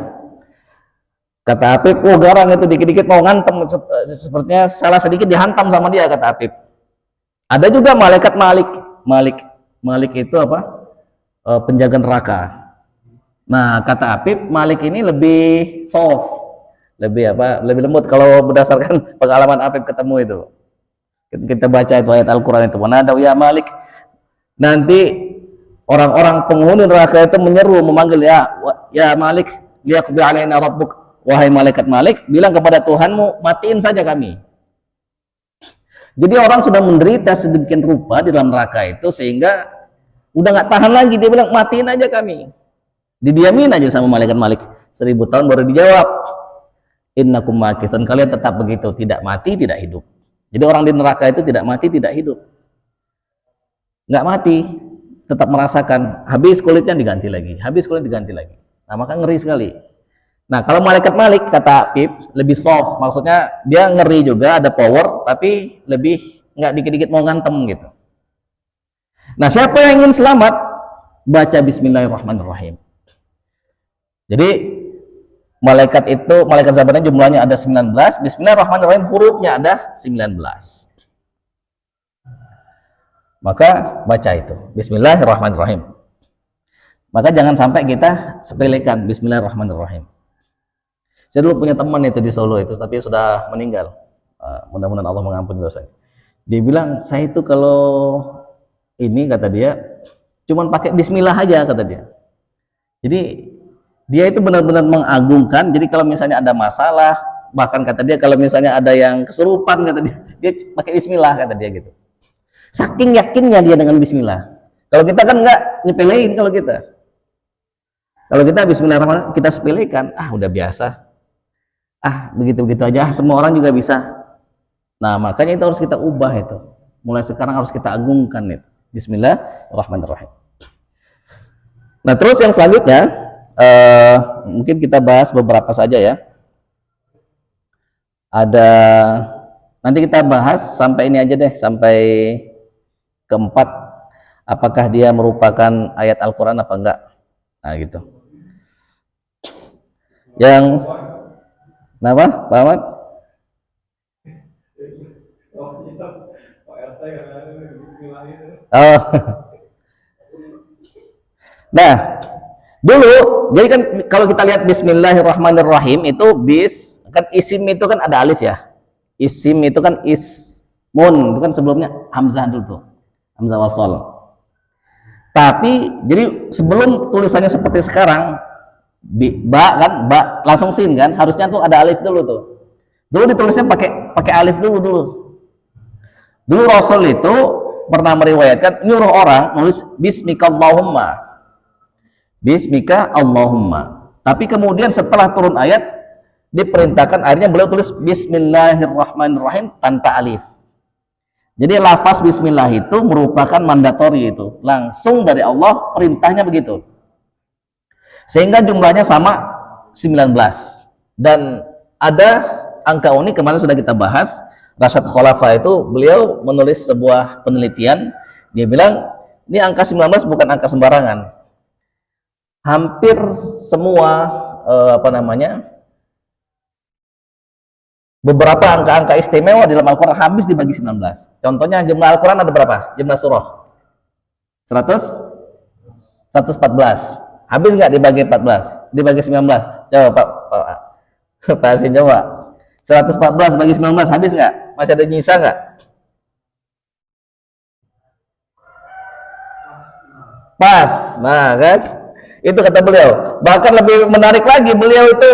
kata Apip, oh garang itu, dikit-dikit mau ngantem, sepertinya salah sedikit dihantam sama dia, kata Apip. Ada juga malaikat Malik itu apa? Penjaga neraka. Nah, kata Apip, Malik ini lebih soft, lebih lebih lembut. Kalau berdasarkan pengalaman Apip ketemu itu, kita baca itu ayat Al-Quran itu, mana ada ya Malik, nanti orang-orang penghuni neraka itu menyeru, memanggil, ya Malik, liyaqdi alaina rabbuk, wahai malaikat Malik, bilang kepada Tuhanmu, matiin saja kami. Jadi orang sudah menderita sedemikian rupa di dalam neraka itu, sehingga udah nggak tahan lagi, dia bilang matiin aja kami. Didiamin aja sama malaikat Malik 1000 tahun, baru dijawab, innakum makithun, kalian tetap begitu, tidak mati tidak hidup. Jadi orang di neraka itu tidak mati tidak hidup, nggak mati, tetap merasakan, habis kulitnya diganti lagi, habis kulit diganti lagi. Nah, maka ngeri sekali. Nah, kalau malaikat Malik, kata Pip, lebih soft, maksudnya dia ngeri juga, ada power, tapi lebih nggak dikit-dikit mau ngantem gitu. Nah, siapa yang ingin selamat, baca Bismillahirrahmanirrahim. Jadi malaikat Zabaniyah jumlahnya ada 19, Bismillahirrahmanirrahim hurufnya ada 19. Maka baca itu Bismillahirrahmanirrahim. Maka jangan sampai kita sepelekan Bismillahirrahmanirrahim. Saya dulu punya teman itu di Solo itu, tapi sudah meninggal. Mudah-mudahan Allah mengampuni dosanya. Dia bilang, saya itu kalau ini, kata dia, cuman pakai Bismillah aja, kata dia. Jadi dia itu benar-benar mengagungkan. Jadi kalau misalnya ada masalah, bahkan kata dia kalau misalnya ada yang kesurupan, kata dia pakai Bismillah, kata dia gitu. Saking yakinnya dia dengan Bismillah. Kalau kita kan enggak, nyepelein. Kalau kita Bismillahirrahmanirrahim, kita sepelekan, udah biasa, begitu-begitu aja, semua orang juga bisa. Nah, makanya itu harus kita ubah itu. Mulai sekarang harus kita agungkan itu. Bismillahirrahmanirrahim. Nah, terus yang selanjutnya, mungkin kita bahas beberapa saja ya. Nanti kita bahas sampai ini aja deh, sampai keempat, apakah dia merupakan ayat Al-Quran apa enggak. Nah gitu. Yang kenapa Pak Ahmad? Oh. Nah, dulu, jadi kan kalau kita lihat Bismillahirrahmanirrahim itu kan isim itu kan ada alif ya. Isim itu kan ismun, itu kan sebelumnya hamzah dulu tuh. Hamzah wasol. Tapi jadi sebelum tulisannya seperti sekarang, ba langsung sin kan, harusnya tuh ada alif dulu tuh. Dulu ditulisnya pakai alif dulu. Dulu Rasul itu pernah meriwayatkan nyuruh orang nulis Bismika Allahumma. Tapi kemudian setelah turun ayat diperintahkan, akhirnya beliau tulis Bismillahirrahmanirrahim tanpa alif. Jadi lafaz Bismillah itu merupakan mandatori, itu langsung dari Allah, perintahnya begitu. Sehingga jumlahnya sama 19. Dan ada angka unik, kemarin sudah kita bahas. Rasyad Khulafa itu beliau menulis sebuah penelitian, dia bilang ini angka 19 bukan angka sembarangan. Hampir semua beberapa angka-angka istimewa di dalam Al-Quran habis dibagi 19. Contohnya jumlah Al-Quran ada berapa? Jumlah surah 114. Habis nggak dibagi 14? Dibagi 19? Coba Pak Hasin coba. 114 bagi 19 habis nggak? Masih ada nyisa nggak? Pas. Nah kan, itu kata beliau. Bahkan lebih menarik lagi, beliau itu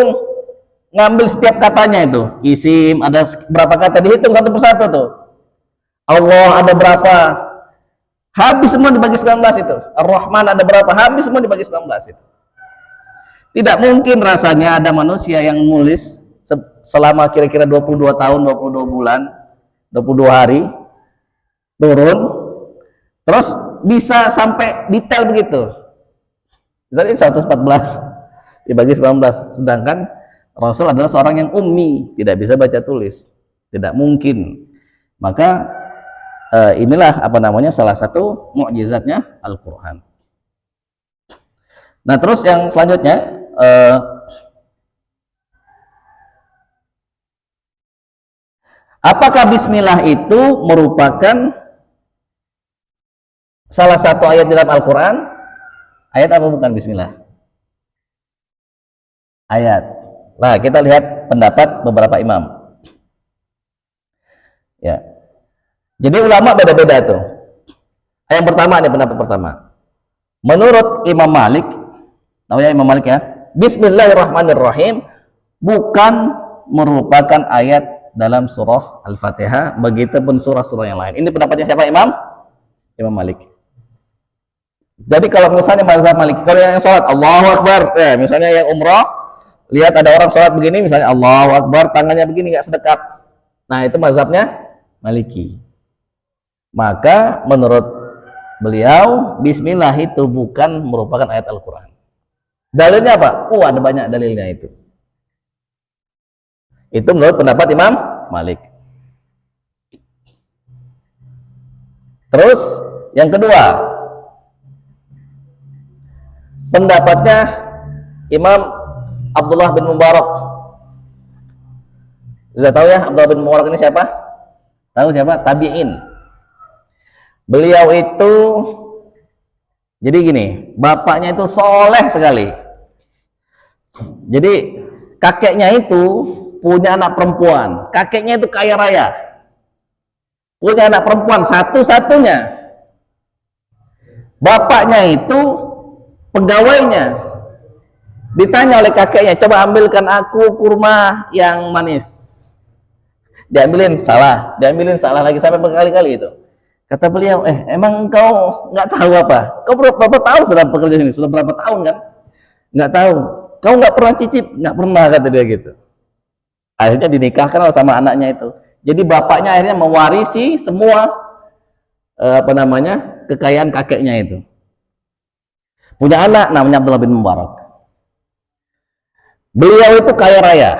ngambil setiap katanya itu. Isim ada berapa kata, dihitung satu persatu tuh. Allah ada berapa, habis semua dibagi 19 itu. Ar-Rahman ada berapa, habis semua dibagi 19 itu. Tidak mungkin rasanya ada manusia yang nulis selama kira-kira 22 tahun, 22 bulan, 22 hari turun, terus bisa sampai detail begitu. Jadi 114 dibagi 19, sedangkan Rasul adalah seorang yang ummi, tidak bisa baca tulis, tidak mungkin. Maka inilah apa namanya salah satu mukjizatnya Al-Quran. Nah terus yang selanjutnya, apakah Bismillah itu merupakan salah satu ayat dalam Al-Quran? Ayat apa bukan Bismillah? Ayat. Nah kita lihat pendapat beberapa imam. Ya. Jadi ulama beda-beda tuh. Yang pertama nih, pendapat pertama. Menurut Imam Malik, tahu ya Imam Malik ya? Bismillahirrahmanirrahim bukan merupakan ayat dalam surah Al-Fatihah, begitupun surah-surah yang lain. Ini pendapatnya siapa, Imam? Imam Malik. Jadi kalau misalnya mazhab Malik, kalau yang sholat Allahu Akbar, ya, misalnya yang umrah, lihat ada orang sholat begini, misalnya Allahu Akbar, tangannya begini nggak sedekat. Nah itu mazhabnya Maliki. Maka menurut beliau Bismillah itu bukan merupakan ayat Al-Quran. Dalilnya apa? Ada banyak dalilnya itu. Itu menurut pendapat Imam Malik. Terus yang kedua, pendapatnya Imam Abdullah bin Mubarak. Sudah tahu ya Abdullah bin Mubarak ini siapa? Tahu siapa? Tabi'in. Beliau itu jadi gini, bapaknya itu soleh sekali. Jadi kakeknya itu punya anak perempuan, kakeknya itu kaya raya, punya anak perempuan satu-satunya. Bapaknya itu pegawainya. Ditanya oleh kakeknya, coba ambilkan aku kurma yang manis. Diambilin salah lagi sampai berkali-kali itu. Kata beliau, emang kau nggak tahu apa? Kau berapa tahun sudah bekerja sini? Sudah berapa tahun kan? Nggak tahu. Kau nggak pernah cicip? Nggak pernah, kata dia gitu. Akhirnya dinikahkan sama anaknya itu. Jadi bapaknya akhirnya mewarisi semua kekayaan kakeknya itu. Punya anak namanya Abdullah bin Mubarak. Beliau itu kaya raya.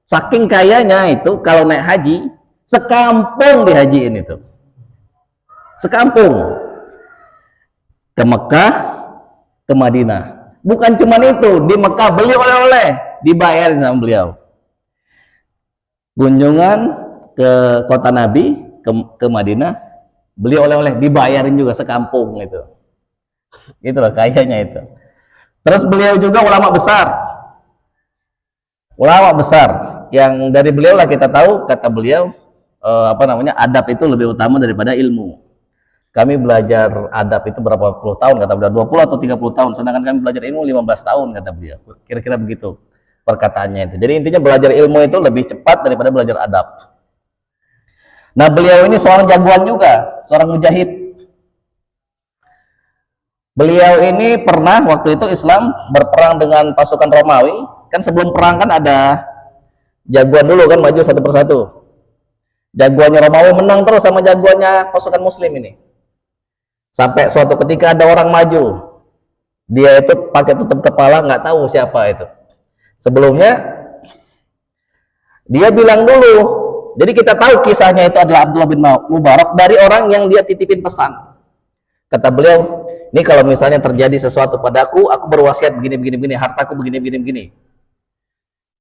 Saking kayanya itu kalau naik haji, sekampung dihajiin itu. Sekampung ke Mekah, ke Madinah. Bukan cuma itu, di Mekah beli oleh-oleh, dibayarin sama beliau. Kunjungan ke kota Nabi, ke Madinah, beli oleh-oleh, dibayarin juga sekampung itu. Itulah kayanya itu. Terus beliau juga ulama besar. Ulama besar yang dari beliau lah kita tahu, kata beliau adab itu lebih utama daripada ilmu. Kami belajar adab itu berapa puluh tahun, kata beliau, 20 atau 30 tahun, sedangkan kami belajar ilmu 15 tahun, kata beliau. Kira-kira begitu perkataannya itu. Jadi intinya belajar ilmu itu lebih cepat daripada belajar adab. Nah beliau ini seorang jagoan juga, seorang mujahid. Beliau ini pernah waktu itu Islam berperang dengan pasukan Romawi. Kan sebelum perang kan ada jagoan dulu kan, maju satu persatu. Jagoannya Romawi menang terus sama jagoannya pasukan Muslim ini. Sampai suatu ketika ada orang maju, dia itu pakai tutup kepala, nggak tahu siapa itu. Sebelumnya dia bilang dulu, jadi kita tahu kisahnya itu adalah Abdullah bin Mubarak dari orang yang dia titipin pesan. Kata beliau, ini kalau misalnya terjadi sesuatu padaku, aku berwasiat begini, hartaku begini.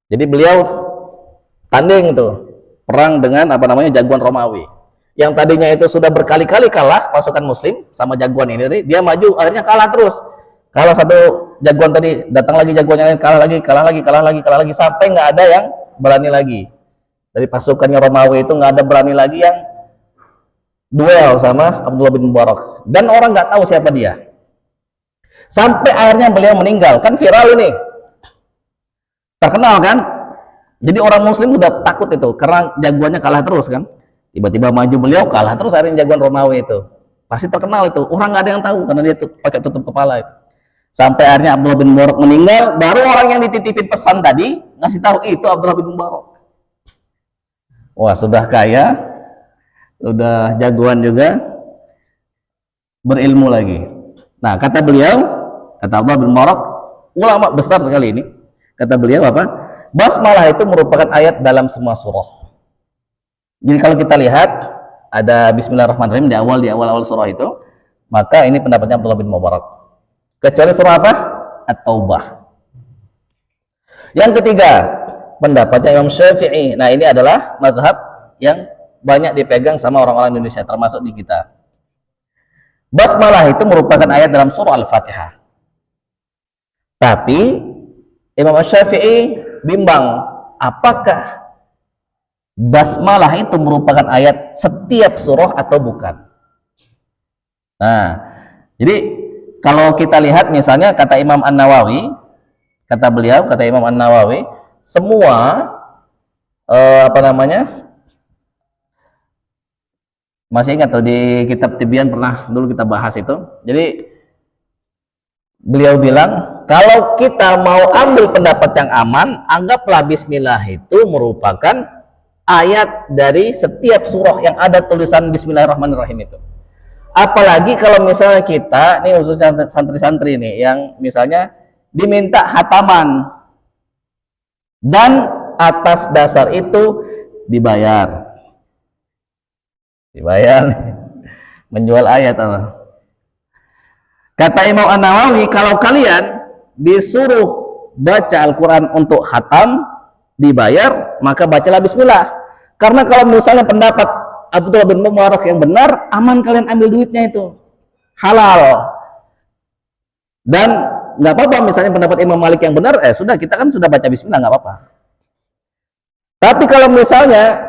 Jadi beliau tanding tuh perang dengan jagoan Romawi. Yang tadinya itu sudah berkali-kali kalah pasukan Muslim sama jagoan ini, dia maju akhirnya kalah terus. Kalah jagoan tadi, datang lagi jagoan yang lain, kalah lagi, kalah lagi, kalah lagi, kalah lagi, sampai nggak ada yang berani lagi. Dari pasukannya Romawi itu nggak ada berani lagi yang duel sama Abdullah bin Mubarak. Dan orang nggak tahu siapa dia. Sampai akhirnya beliau meninggal. Kan viral ini. Terkenal kan? Jadi orang muslim udah takut itu, karena jagoannya kalah terus kan. Tiba-tiba maju beliau, kalah terus akhirnya jagoan Romawi itu. Pasti terkenal itu. Orang nggak ada yang tahu, karena dia pakai tutup kepala itu. Sampai akhirnya Abdullah bin Mubarak meninggal, baru orang yang dititipin pesan tadi ngasih tahu itu Abdullah bin Mubarak. Wah, sudah kaya, sudah jagoan juga, berilmu lagi. Nah, kata beliau, kata Abdullah bin Mubarak, ulama besar sekali ini, kata beliau apa? Basmalah itu merupakan ayat dalam semua surah. Jadi kalau kita lihat ada Bismillahirrahmanirrahim di awal surah itu, maka ini pendapatnya Abdullah bin Mubarak. Kecuali surah apa? At-Taubah. Yang ketiga, pendapatnya Imam Syafi'i. Nah, ini adalah mazhab yang banyak dipegang sama orang-orang Indonesia, termasuk di kita. Basmalah itu merupakan ayat dalam surah Al-Fatihah. Tapi Imam Syafi'i bimbang, apakah basmalah itu merupakan ayat setiap surah atau bukan? Nah, jadi kalau kita lihat misalnya kata Imam An-Nawawi, kata beliau, kata Imam An-Nawawi, semua masih ingat tuh di kitab Tibyan pernah dulu kita bahas itu. Jadi beliau bilang, kalau kita mau ambil pendapat yang aman, anggaplah bismillah itu merupakan ayat dari setiap surah yang ada tulisan Bismillahirrahmanirrahim itu. Apalagi kalau misalnya kita, ini khususnya santri-santri nih, yang misalnya diminta hataman dan atas dasar itu dibayar menjual ayat apa? Kata Imam An-Nawawi, kalau kalian disuruh baca Al-Quran untuk khatam dibayar, maka bacalah bismillah. Karena kalau misalnya pendapat Abdullah bin Mubarak yang benar, aman kalian ambil duitnya itu, halal. Dan nggak apa-apa misalnya pendapat Imam Malik yang benar, sudah, kita kan sudah baca bismillah, nggak apa-apa. Tapi kalau misalnya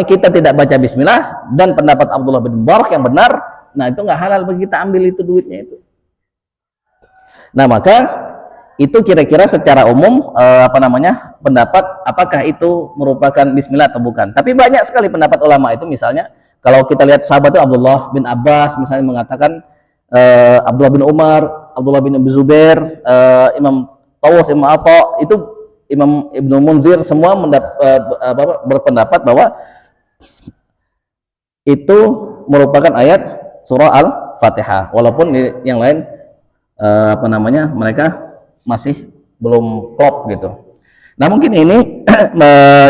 kita tidak baca bismillah dan pendapat Abdullah bin Mubarak yang benar, nah itu nggak halal bagi kita ambil itu duitnya itu. Nah, maka itu kira-kira secara umum pendapat apakah itu merupakan bismillah atau bukan. Tapi banyak sekali pendapat ulama itu, misalnya kalau kita lihat sahabat itu Abdullah bin Abbas misalnya mengatakan, Abdullah bin Umar, Abdullah bin Abu Zubair, Imam Tawus, Imam Atha, itu Imam Ibnu Munzir, semua berpendapat bahwa itu merupakan ayat surah Al-Fatihah, walaupun yang lain mereka masih belum klop gitu. Nah, mungkin ini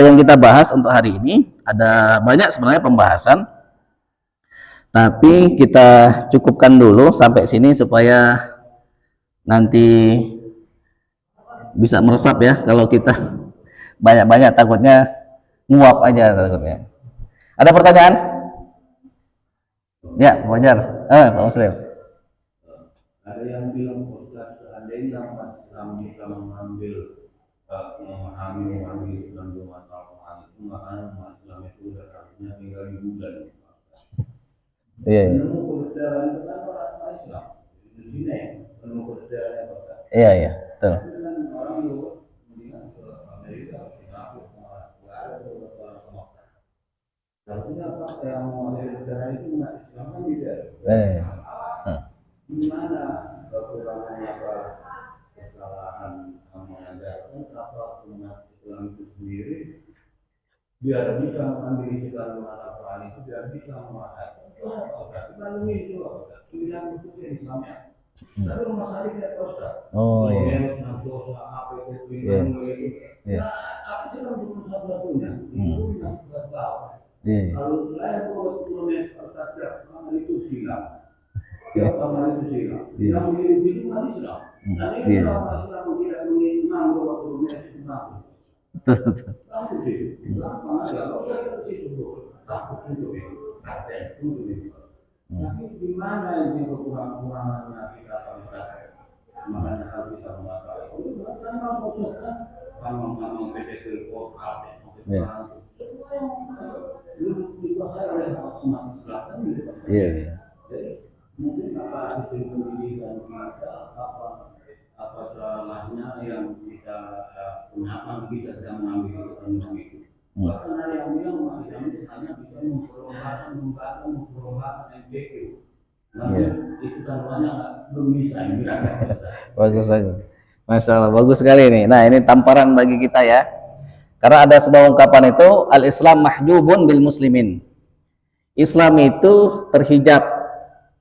yang kita bahas untuk hari ini. Ada banyak sebenarnya pembahasan, tapi kita cukupkan dulu sampai sini supaya nanti bisa meresap ya. Kalau kita banyak-banyak takutnya nguap aja takutnya. Ada pertanyaan? Ya, wajar. Pak Muslim. Ada yang bilang seandainya umat Islam bisa memahami Islam di Al-Quran itu, maka umat Islam itu sudah harusnya tinggal di bulan. Iya. Menemu kebenaran itu kan orang Islam di sini, menemu kebenaran yang benar. Iya, betul. Dengan orang luar, mendingan ke Amerika, Singapura, nggak ada orang Mekah. Artinya apa yang mau kebenaran itu umat Islam kan tidak. Di mana kekurangan apa, kesalahan mengajarkan apa umat Islam itu sendiri, biar bisa mendirikan Al-Quran itu, biar bisa memahami. Kita ini juga pilihan itu Islamnya. Tapi rumah sakit tidak Ustaz. Oh iya. Apa itu pilihan itu? Tapi sih kan cuma satu-satunya. Itu yang kita tahu. Kalau saya betul-betul saja, itu silam. Tiap kamar itu silam. Yang hidup itu mati silam. Dan ini kalau Islam tidak mengimbang bahwa turunnya itu mati. Takut itu. Gampang aja. Kalau saya ke situ dulu, takut untuk itu. Tapi di mana ini kekurangannya kita bisa? makanya kalau kita mengatakan itu kan membutuhkan kampung-kampung PTP lokal Iya. semua yang dikuasai oleh umat Islam gitu. Iya, iya. Jadi mungkin apa hasil pendidikan kita, apa salahnya yang kita kenapa bisa mengambil ilmu itu. Bahkan ada yang bilang umat Islam itu hanya bisa memperolehkan MPQ. Namun itu taruhannya belum bisa. Bagus saja. Masya Allah, bagus sekali ini. Nah, ini tamparan bagi kita ya. Karena ada sebuah ungkapan itu, al-Islam mahjubun bil muslimin. Islam itu terhijab.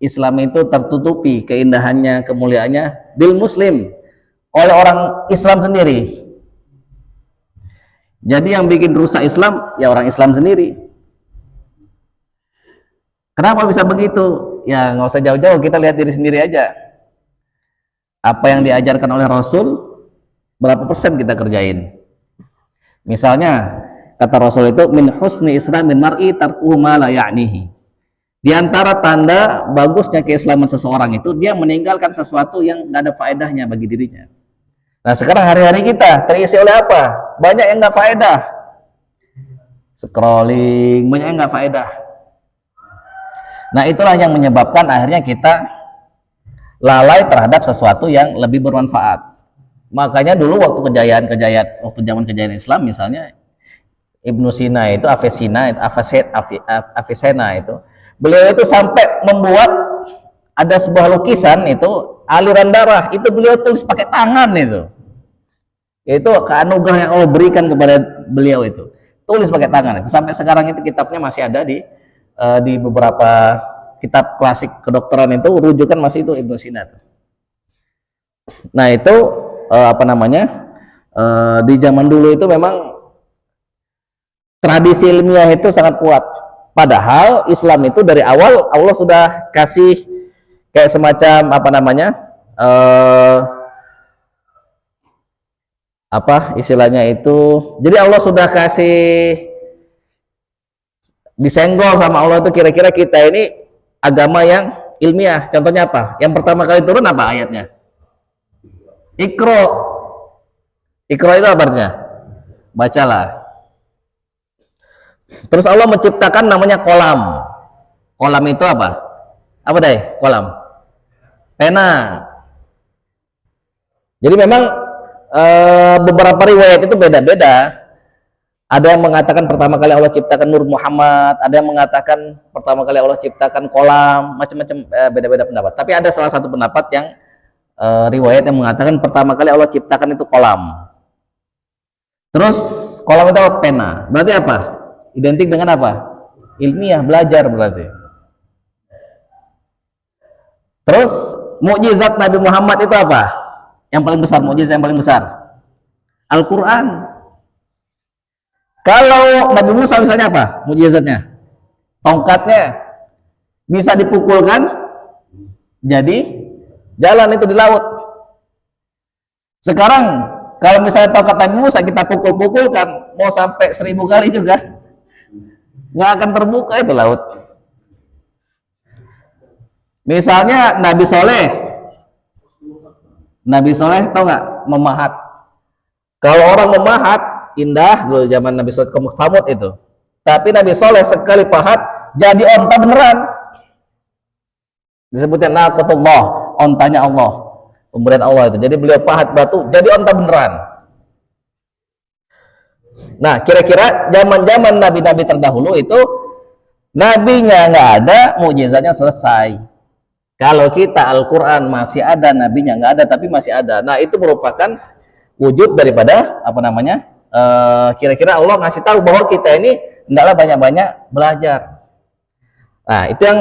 Islam itu tertutupi keindahannya, kemuliaannya bil muslim, oleh orang Islam sendiri. Jadi yang bikin rusak Islam ya orang Islam sendiri. Kenapa bisa begitu? Ya nggak usah jauh-jauh, kita lihat diri sendiri aja. Apa yang diajarkan oleh Rasul, berapa persen kita kerjain? Misalnya kata Rasul itu, min husni islamin mar'i tarkuhu ma la ya'nihi. Di antara tanda bagusnya keislaman seseorang itu dia meninggalkan sesuatu yang nggak ada faedahnya bagi dirinya. Nah sekarang hari-hari kita terisi oleh apa? Banyak yang nggak faedah, scrolling, banyak yang nggak faedah. Nah itulah yang menyebabkan akhirnya kita lalai terhadap sesuatu yang lebih bermanfaat. Makanya dulu waktu waktu zaman kejayaan Islam misalnya, Ibnu Sina itu Avicenna itu, beliau itu sampai membuat ada sebuah lukisan itu aliran darah, itu beliau tulis pakai tangan itu keanugerah yang Allah berikan kepada beliau, itu tulis pakai tangan. Itu sampai sekarang itu kitabnya masih ada di beberapa kitab klasik kedokteran, itu rujukan masih itu Ibnu Sina itu. Nah itu di zaman dulu itu memang tradisi ilmiah itu sangat kuat. Padahal Islam itu dari awal Allah sudah kasih kayak semacam istilahnya itu. Jadi Allah sudah kasih disenggol sama Allah itu, kira-kira kita ini agama yang ilmiah. Contohnya apa? Yang pertama kali turun apa ayatnya? Iqra. Iqra itu apa artinya? Bacalah. Terus Allah menciptakan namanya kolam. Kolam itu apa? Apa deh? Kolam. Pena. Jadi memang beberapa riwayat itu beda-beda. Ada yang mengatakan pertama kali Allah ciptakan Nur Muhammad, ada yang mengatakan pertama kali Allah ciptakan kolam, macam-macam, beda-beda pendapat. Tapi ada salah satu pendapat yang riwayat yang mengatakan pertama kali Allah ciptakan itu kolam. Terus kolam itu apa? Pena. Berarti apa? Identik dengan apa? Ilmiah, belajar berarti. Terus mukjizat Nabi Muhammad itu apa? Yang paling besar, mukjizat yang paling besar, Al-Quran. Kalau Nabi Musa misalnya apa mukjizatnya? Tongkatnya bisa dipukulkan jadi jalan itu di laut. Sekarang kalau misalnya tongkat Nabi Musa kita pukul-pukulkan, mau sampai 1000 kali juga nggak akan terbuka itu laut. Misalnya Nabi Soleh tahu nggak memahat? Kalau orang memahat indah dulu zaman Nabi Soleh ke Samud itu, tapi Nabi Soleh sekali pahat jadi onta beneran, disebutnya naqatullah, ontanya Allah, pemberian Allah itu. Jadi beliau pahat batu jadi onta beneran. Nah kira-kira zaman-zaman nabi-nabi terdahulu itu nabinya nggak ada, mukjizatnya selesai. Kalau kita Al-Quran masih ada, nabinya nggak ada tapi masih ada. Nah itu merupakan wujud daripada kira-kira Allah ngasih tahu bahwa kita ini hendaklah banyak-banyak belajar. Nah itu yang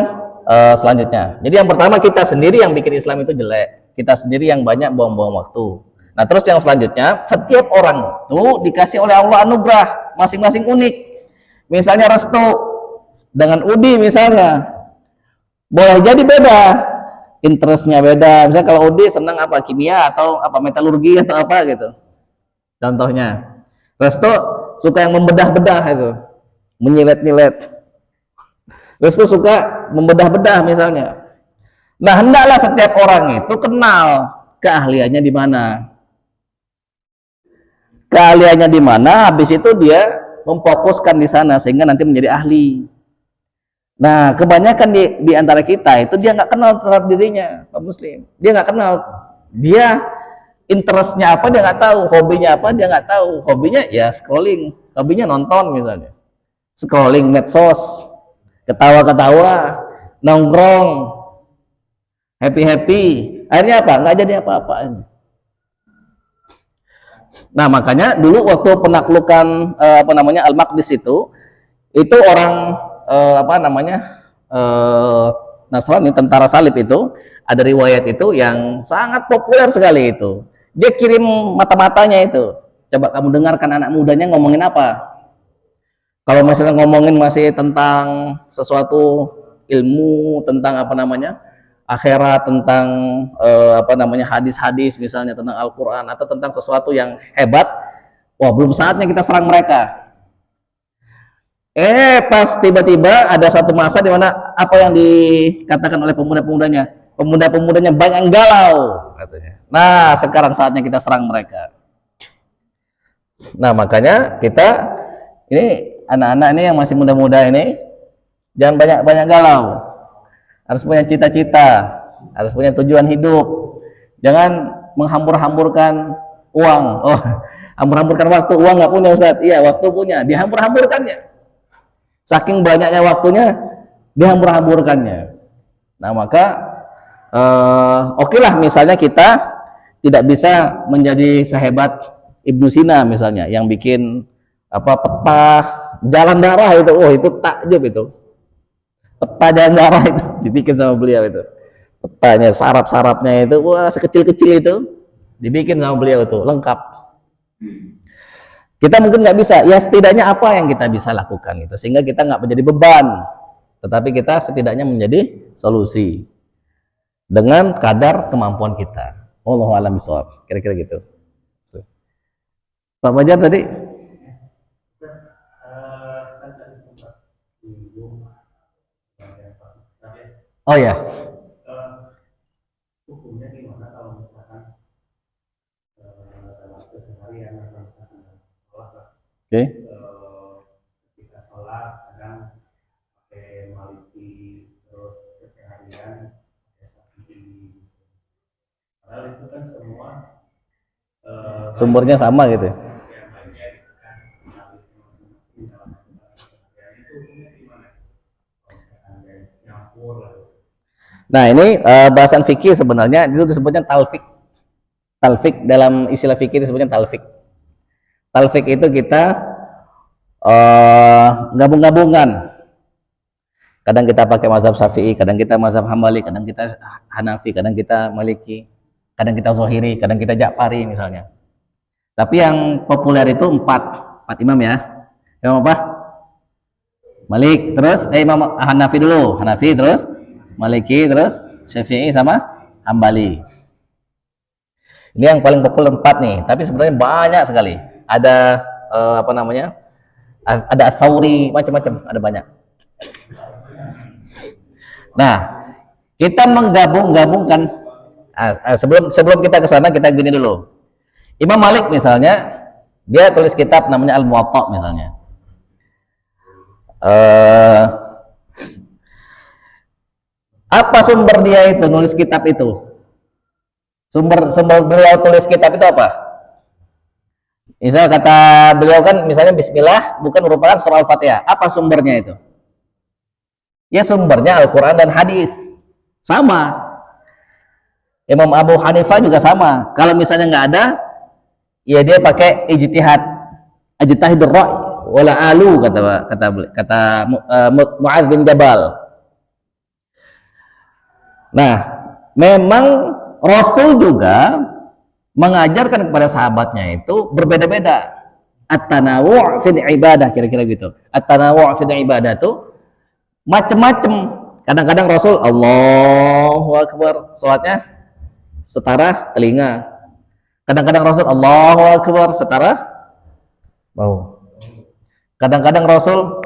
selanjutnya. Jadi yang pertama, kita sendiri yang bikin Islam itu jelek, kita sendiri yang banyak buang-buang waktu. Nah terus yang selanjutnya, setiap orang itu dikasih oleh Allah anugerah masing-masing unik. Misalnya restu dengan Udi misalnya, boleh jadi beda, interestnya beda. Misalnya kalau Udi senang apa, kimia atau apa, metalurgi atau apa gitu. Contohnya, Resto suka yang membedah-bedah itu, menyilet-nyilet. Resto suka membedah-bedah misalnya. Nah hendaklah setiap orang itu kenal keahliannya di mana. Keahliannya di mana, habis itu dia memfokuskan di sana sehingga nanti menjadi ahli. Nah, kebanyakan di antara kita itu dia nggak kenal terhadap dirinya, Pak Muslim. Dia nggak kenal. Dia interestnya apa dia nggak tahu, hobinya apa dia nggak tahu. Hobinya ya scrolling, hobinya nonton misalnya, scrolling medsos, ketawa-ketawa, nongkrong, happy. Akhirnya apa? Nggak jadi apa-apa. Nah, makanya dulu waktu penaklukan Al-Maqdis itu orang Nasrani, tentara salib itu, ada riwayat itu yang sangat populer sekali itu. Dia kirim mata-matanya itu. Coba kamu dengarkan anak mudanya ngomongin apa. Kalau misalnya ngomongin masih tentang sesuatu ilmu, tentang akhirat, tentang hadis-hadis misalnya, tentang Al-Quran atau tentang sesuatu yang hebat, wah belum saatnya kita serang mereka. Pas tiba-tiba ada satu masa di mana apa yang dikatakan oleh pemuda-pemudanya banyak yang galau katanya. Nah, sekarang saatnya kita serang mereka. Nah, makanya kita ini anak-anak ini yang masih muda-muda ini jangan banyak galau. Harus punya cita-cita, harus punya tujuan hidup. Jangan menghambur-hamburkan uang. Oh, hambur-hamburkan waktu. Uang nggak punya, Ustaz. Iya, waktu punya, dihambur-hamburkannya. Saking banyaknya waktunya, dihambur-hamburkannya. Nah, maka oke lah misalnya kita tidak bisa menjadi sehebat Ibnu Sina misalnya, yang bikin peta jalan darah itu. Oh, itu takjub itu. Peta jalan darah itu dibikin sama beliau itu. Petanya, sarap-sarapnya itu, wah sekecil-kecil itu dibikin sama beliau itu, lengkap. Kita mungkin nggak bisa, ya setidaknya apa yang kita bisa lakukan itu, sehingga kita nggak menjadi beban, tetapi kita setidaknya menjadi solusi dengan kadar kemampuan kita. Wallahu a'lam bishawab. Kira-kira gitu. Pak Fajar tadi? Oh ya. Hukumnya gimana kalau misalkan dalam keseharian atau sholat, ketika sholat kadang pakai maliki, terus keseharian pakai sapi. Padahal itu kan semua sumbernya sama gitu. Nah, ini bahasan fikih sebenarnya itu disebutnya talfik. Talfik dalam istilah fikih disebutnya talfik. Talfik itu kita gabung-gabungan. Kadang kita pakai mazhab Syafi'i, kadang kita mazhab Hambali, kadang kita Hanafi, kadang kita Maliki, kadang kita Zohiri, kadang kita Ja'fari misalnya. Tapi yang populer itu empat imam ya. Imam apa? Malik, terus Imam Hanafi dulu, Hanafi terus Maliki, terus Syafi'i sama Hambali. Ini yang paling populer 4 nih, tapi sebenarnya banyak sekali. Ada ada Tsauri, macam-macam, ada banyak. Nah, kita menggabungkan. Sebelum kita ke sana, kita gini dulu. Imam Malik misalnya, dia tulis kitab namanya Al-Muwatta misalnya. Apa sumber dia itu nulis kitab itu? Sumber beliau tulis kitab itu apa? Misal kata beliau kan, misalnya Bismillah bukan merupakan surah Al-Fatihah. Apa sumbernya itu? Ya sumbernya Al-Quran dan hadis. Sama. Imam Abu Hanifah juga sama. Kalau misalnya nggak ada, ya dia pakai ijtihad. Ijtihadur ra'i wala alu kata Mu'adz bin Jabal. Nah, memang Rasul juga mengajarkan kepada sahabatnya itu berbeda-beda. At-tanawu' fil ibadah, kira-kira gitu. At-tanawu' fil ibadah itu macam-macam. Kadang-kadang Rasul Allahu Akbar, salatnya setara telinga. Kadang-kadang Rasul Allahu Akbar setara bau. Kadang-kadang Rasul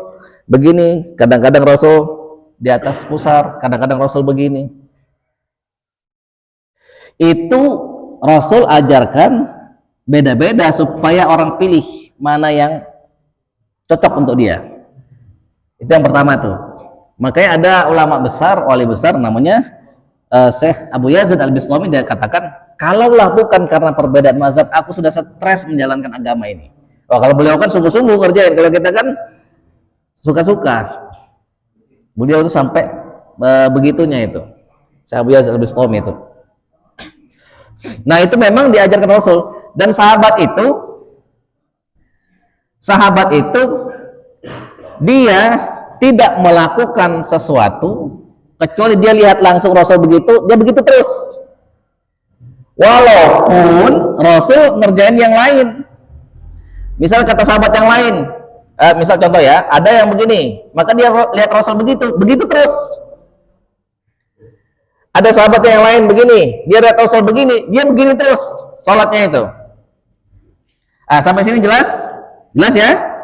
begini, kadang-kadang Rasul di atas pusar, kadang-kadang Rasul begini. Itu Rasul ajarkan beda-beda supaya orang pilih mana yang cocok untuk dia. Itu yang pertama tuh. Makanya ada ulama besar, wali besar namanya Syekh Abu Yazid Al-Bistami, dia katakan, kalaulah bukan karena perbedaan mazhab, aku sudah stres menjalankan agama ini. Oh, kalau beliau kan sungguh-sungguh ngerjain, kalau kita kan suka-suka. Beliau itu sampai begitunya itu. Syekh Abu Yazid Al-Bistami itu. Nah, itu memang diajarkan Rasul, dan sahabat itu dia tidak melakukan sesuatu kecuali dia lihat langsung Rasul begitu, dia begitu terus. Walaupun Rasul ngerjain yang lain. Misal kata sahabat yang lain, misal contoh ya, ada yang begini, maka dia lihat Rasul begitu, begitu terus. Ada sahabat yang lain begini, dia lihat Rasul begini, dia begini terus sholatnya itu. Sampai sini jelas? Jelas ya?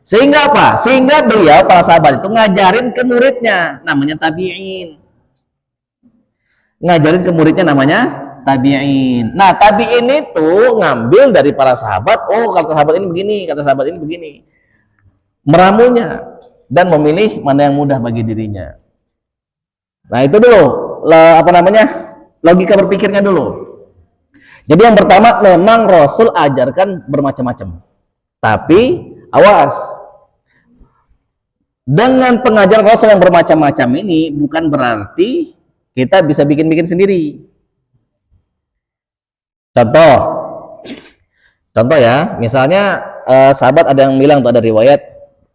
Sehingga apa? Sehingga beliau, para sahabat itu ngajarin ke muridnya, namanya tabi'in. Ngajarin ke muridnya namanya tabi'in. Nah, tabi'in itu ngambil dari para sahabat, oh kata sahabat ini begini, kata sahabat ini begini. Meramunya dan memilih mana yang mudah bagi dirinya. Nah, itu dulu logika berpikirnya dulu. Jadi yang pertama, memang Rasul ajarkan bermacam-macam. Tapi awas, dengan pengajaran Rasul yang bermacam-macam ini bukan berarti kita bisa bikin-bikin sendiri. Contoh ya, misalnya sahabat ada yang bilang, ada riwayat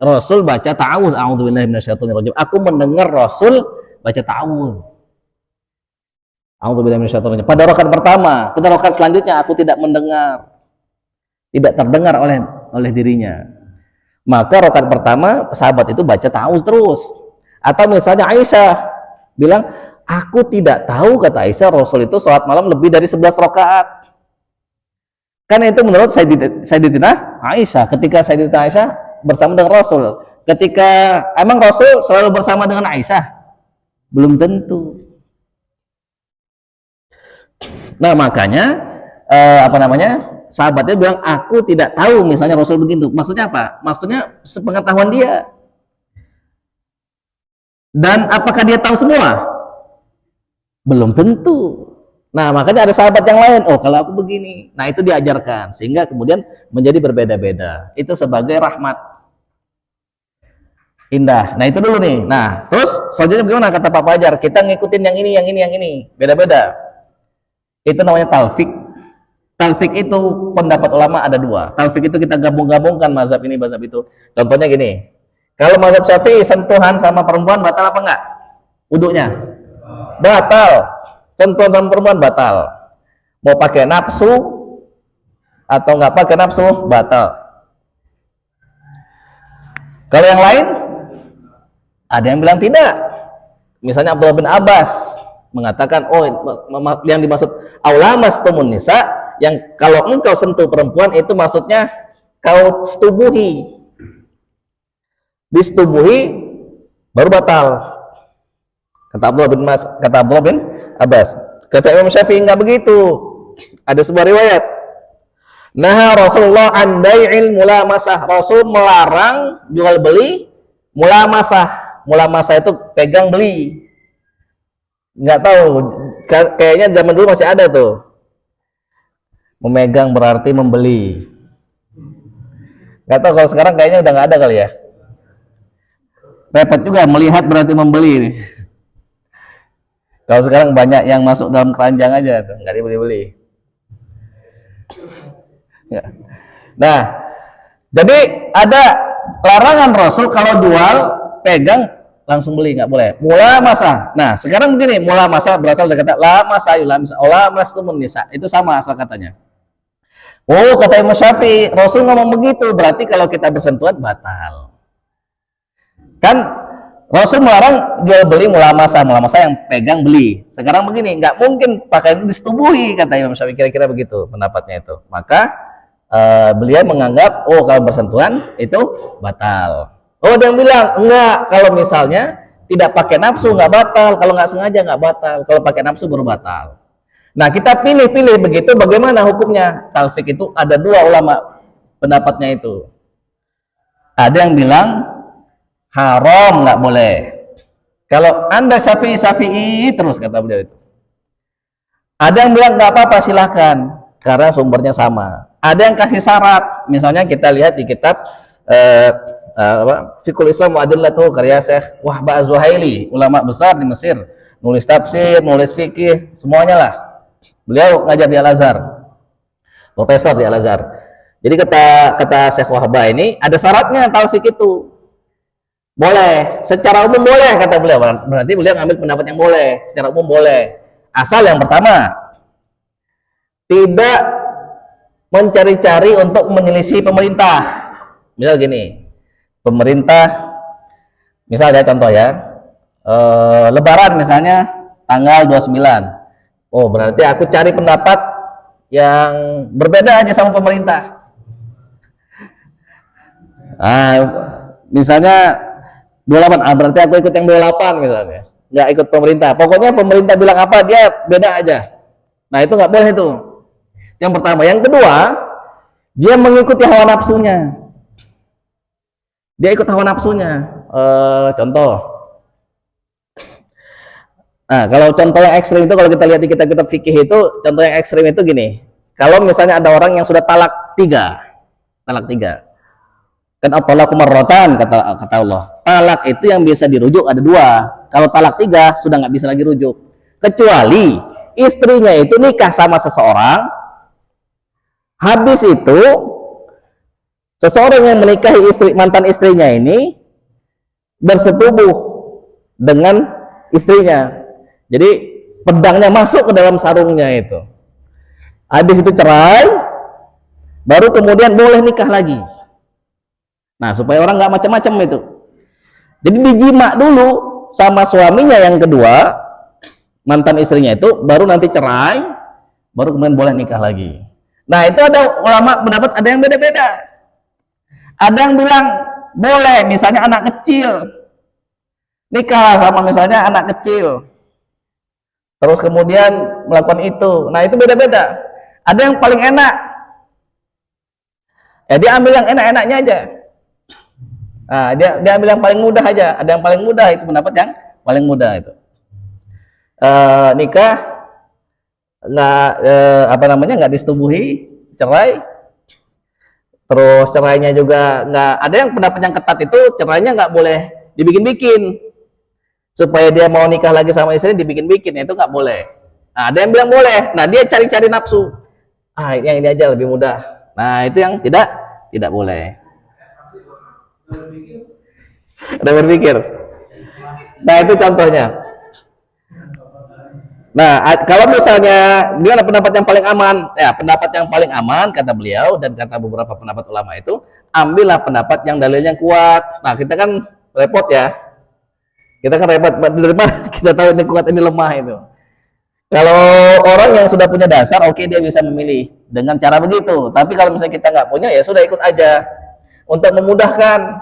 Rasul baca ta'awudz, a'udzubillahi minasyaitonirrajim. Aku mendengar Rasul baca ta'awudz, a'udzubillahi minasyaitonirrajim. Pada rakaat pertama, pada rakaat selanjutnya aku tidak mendengar, tidak terdengar oleh dirinya. Maka rakaat pertama sahabat itu baca ta'awudz terus. Atau misalnya Aisyah bilang, aku tidak tahu, kata Aisyah, Rasul itu sholat malam lebih dari 11 rakaat. Kan itu menurut Sayyidatina Aisyah. Ketika Sayyidatina Aisyah bersama dengan Rasul, ketika emang Rasul selalu bersama dengan Aisyah? Belum tentu. Nah, makanya sahabatnya bilang, aku tidak tahu misalnya Rasul begitu. Maksudnya apa? Maksudnya sepengetahuan dia. Dan apakah dia tahu semua? Belum tentu. Nah, makanya ada sahabat yang lain, oh kalau aku begini. Nah, itu diajarkan sehingga kemudian menjadi berbeda-beda. Itu sebagai rahmat. Indah. Nah, itu dulu nih. Nah, terus selanjutnya bagaimana kata Pak Fajar? Kita ngikutin yang ini. Beda-beda. Itu namanya talfik. Talfik itu pendapat ulama ada dua. Talfik itu kita gabung-gabungkan mazhab ini, mazhab itu. Contohnya gini. Kalau mazhab Syafi'i sentuhan sama perempuan batal apa enggak? Wudunya? Batal. Sentuhan sama perempuan batal. Mau pakai nafsu atau nggak pakai nafsu batal. Kalau yang lain ada yang bilang tidak. Misalnya Abdullah bin Abbas mengatakan, oh yang dimaksud aulamastumun nisa, yang kalau engkau sentuh perempuan itu maksudnya kau setubuhi. Disetubuhi baru batal. Kata Abdullah bin Abbas. Kata Imam Syafi'i enggak begitu. Ada sebuah riwayat. Nah, Rasulullah an bai'il mulamasah. Rasul melarang jual beli mulamasah. Mulamasah itu pegang beli. Enggak tahu, kayaknya zaman dulu masih ada tuh. Memegang berarti membeli. Enggak tahu kalau sekarang kayaknya udah enggak ada kali ya. Repot juga, melihat berarti membeli. Kalau sekarang banyak yang masuk dalam keranjang aja tuh, nggak dibeli-beli. Ya. Nah, jadi ada larangan Rasul kalau jual pegang langsung beli, nggak boleh. Mula masa. Nah, sekarang begini, mula masa berasal dari kata la masayu la mastumun nisa. Itu sama asal katanya. Oh, kata Imam Syafi'i, Rasul ngomong begitu, berarti kalau kita bersentuhan batal. Kan Rasul melarang jual beli mula masa yang pegang beli. Sekarang begini, nggak mungkin pakai itu disetubuhi, kata Imam Syafi'i, kira-kira begitu pendapatnya itu. Maka beliau menganggap, oh kalau bersentuhan itu batal. Oh, dia bilang enggak, kalau misalnya tidak pakai nafsu nggak batal, kalau nggak sengaja nggak batal, kalau pakai nafsu baru batal. Nah, kita pilih-pilih begitu, bagaimana hukumnya? Talfik itu ada dua ulama pendapatnya itu. Ada yang bilang haram, nggak boleh. Kalau Anda Syafi'i terus, kata beliau itu. Ada yang bilang nggak apa-apa, silahkan, karena sumbernya sama. Ada yang kasih syarat, misalnya kita lihat di kitab Fiqhul Islam wa Adillatuh karya Syekh Wahbah Az-Zuhaili, ulama besar di Mesir, nulis tafsir, nulis fikih, semuanya lah. Beliau ngajar di Al-Azhar, profesor di Al-Azhar. Jadi kata Syekh Wahbah ini ada syaratnya talfik itu. Boleh, secara umum boleh, kata beliau. Berarti beliau ngambil pendapat yang boleh, secara umum boleh. Asal yang pertama, tidak mencari-cari untuk menyelisih pemerintah. Misal gini, pemerintah, misal ya contoh ya, Lebaran misalnya tanggal 29. Oh, berarti aku cari pendapat yang berbeda aja sama pemerintah. Misalnya 28, berarti aku ikut yang 28 misalnya, nggak ikut pemerintah. Pokoknya pemerintah bilang apa, dia beda aja. Nah, itu nggak boleh itu. Yang pertama. Yang kedua, dia mengikuti hawa nafsunya. Dia ikut hawa nafsunya. Contoh. Nah, kalau contoh yang ekstrim itu, kalau kita lihat di kitab-kitab fikih itu, contoh yang ekstrim itu gini. Kalau misalnya ada orang yang sudah talak 3, kan at-talaqu marratan, kata Allah. Talak itu yang bisa dirujuk ada 2. Kalau talak 3 sudah nggak bisa lagi rujuk. Kecuali istrinya itu nikah sama seseorang, habis itu seseorang yang menikahi mantan istrinya ini bersetubuh dengan istrinya. Jadi pedangnya masuk ke dalam sarungnya itu. Habis itu cerai, baru kemudian boleh nikah lagi. Nah, supaya orang nggak macam-macam itu. Jadi dijima dulu sama suaminya yang kedua, mantan istrinya itu, baru nanti cerai, baru kemudian boleh nikah lagi. Nah, itu ada ulama pendapat, ada yang beda-beda. Ada yang bilang boleh, misalnya anak kecil nikah sama misalnya anak kecil, terus kemudian melakukan itu. Nah, itu beda-beda. Ada yang paling enak, ya dia ambil yang enak-enaknya aja. Nah, dia ambil yang paling mudah aja. Ada yang paling mudah, itu pendapat yang paling mudah itu. Nikah nggak disetubuhi, cerai. Terus cerainya juga nggak, ada yang pendapat yang ketat itu cerainya nggak boleh dibikin-bikin, supaya dia mau nikah lagi sama istri dibikin-bikin, itu nggak boleh. Nah, ada yang bilang boleh. Nah, dia cari-cari nafsu. Yang ini aja lebih mudah. Nah, itu yang tidak boleh. Ada berpikir. Nah, itu contohnya. Nah, kalau misalnya dia ada pendapat yang paling aman, ya pendapat yang paling aman kata beliau dan kata beberapa pendapat ulama itu, ambillah pendapat yang dalilnya kuat. Nah, kita kan repot ya. Kita kan repot, dari mana kita tahu ini kuat ini lemah itu. Kalau orang yang sudah punya dasar, oke, dia bisa memilih dengan cara begitu. Tapi kalau misalnya kita nggak punya, ya sudah ikut aja untuk memudahkan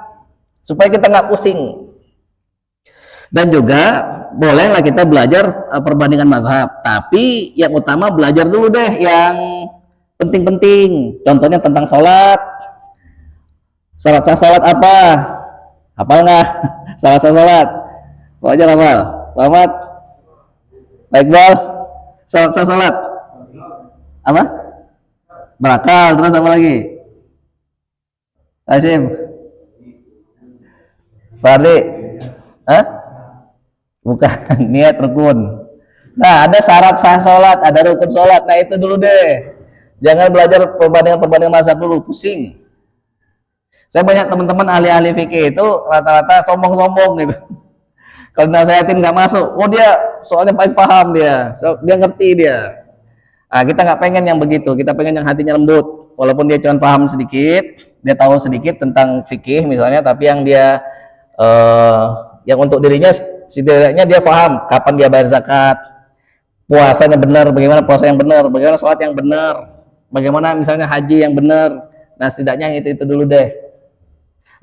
supaya kita nggak pusing. Dan juga bolehlah kita belajar perbandingan mazhab, tapi yang utama belajar dulu deh yang penting-penting. Contohnya tentang sholat. Syarat sholat apa? Hafal nggak? Syarat sholat. Pokoknya hafal. Selamat. Baikbal. Syarat sholat apa? Berakal. Terus apa lagi? Hasim. Fardi. Hah? Bukan, niat rukun. Nah, ada syarat sah sholat, ada rukun sholat. Nah, itu dulu deh. Jangan belajar perbandingan mazhab dulu, pusing. Saya banyak teman-teman ahli-ahli fikih itu rata-rata sombong-sombong gitu. Kalau nasihatin nggak masuk, oh dia soalnya paling paham dia, dia ngerti dia. Nah, kita nggak pengen yang begitu, kita pengen yang hatinya lembut. Walaupun dia cuma paham sedikit, dia tahu sedikit tentang fikih misalnya, tapi yang dia yang untuk dirinya setidaknya dia paham kapan dia bayar zakat, puasanya benar, bagaimana puasa yang benar, bagaimana sholat yang benar, bagaimana misalnya haji yang benar. Nah, setidaknya yang itu dulu deh.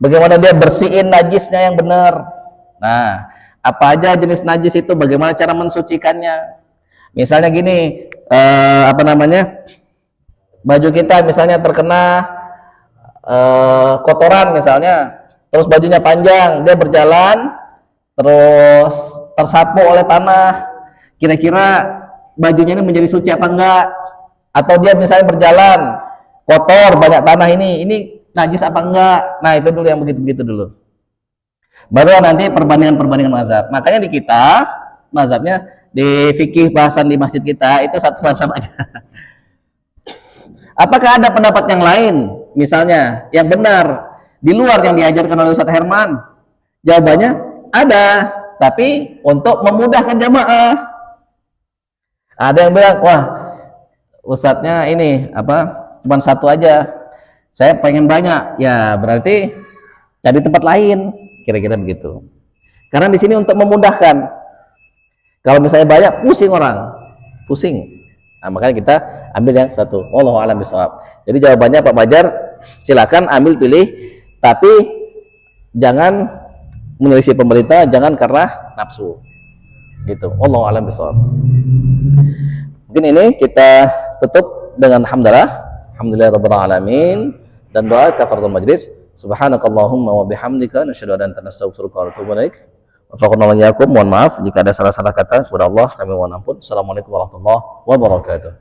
Bagaimana dia bersihin najisnya yang benar. Nah, apa aja jenis najis itu, bagaimana cara mensucikannya, Misalnya gini, apa namanya, baju kita misalnya terkena kotoran misalnya, terus bajunya panjang, dia berjalan, terus tersapu oleh tanah, kira-kira bajunya ini menjadi suci apa enggak? Atau dia misalnya berjalan, kotor, banyak tanah ini najis apa enggak? Nah itu dulu yang begitu-begitu dulu. Baru nanti perbandingan mazhab. Makanya di kita, mazhabnya di fikih bahasan di masjid kita itu satu mazhab aja. Apakah ada pendapat yang lain, misalnya yang benar di luar yang diajarkan oleh Ustadz Herman? Jawabannya ada, tapi untuk memudahkan jamaah. Ada yang bilang, wah Ustadznya ini apa, cuma satu aja, saya pengen banyak, ya berarti cari tempat lain, kira-kira begitu. Karena di sini untuk memudahkan. Kalau misalnya banyak, pusing orang, pusing. Nah, makanya kita ambil yang satu. Wallahu a'lam bishawab. Jadi jawabannya Pak Bajar, silakan ambil pilih, tapi jangan menelisik pemerintah, jangan karena nafsu. Gitu. Wallahu a'lam bishawab. Mungkin ini kita tutup dengan alhamdulillahirabbil alamin dan doa kafaratul majlis. Subhanakallahumma wa bihamdika nasyhadu an la ilaha illa anta nastaghfiruka wa natubu ilaik. Mohon maaf jika ada salah-salah kata, kepada Allah kami mohon ampun. Assalamualaikum warahmatullahi wabarakatuh.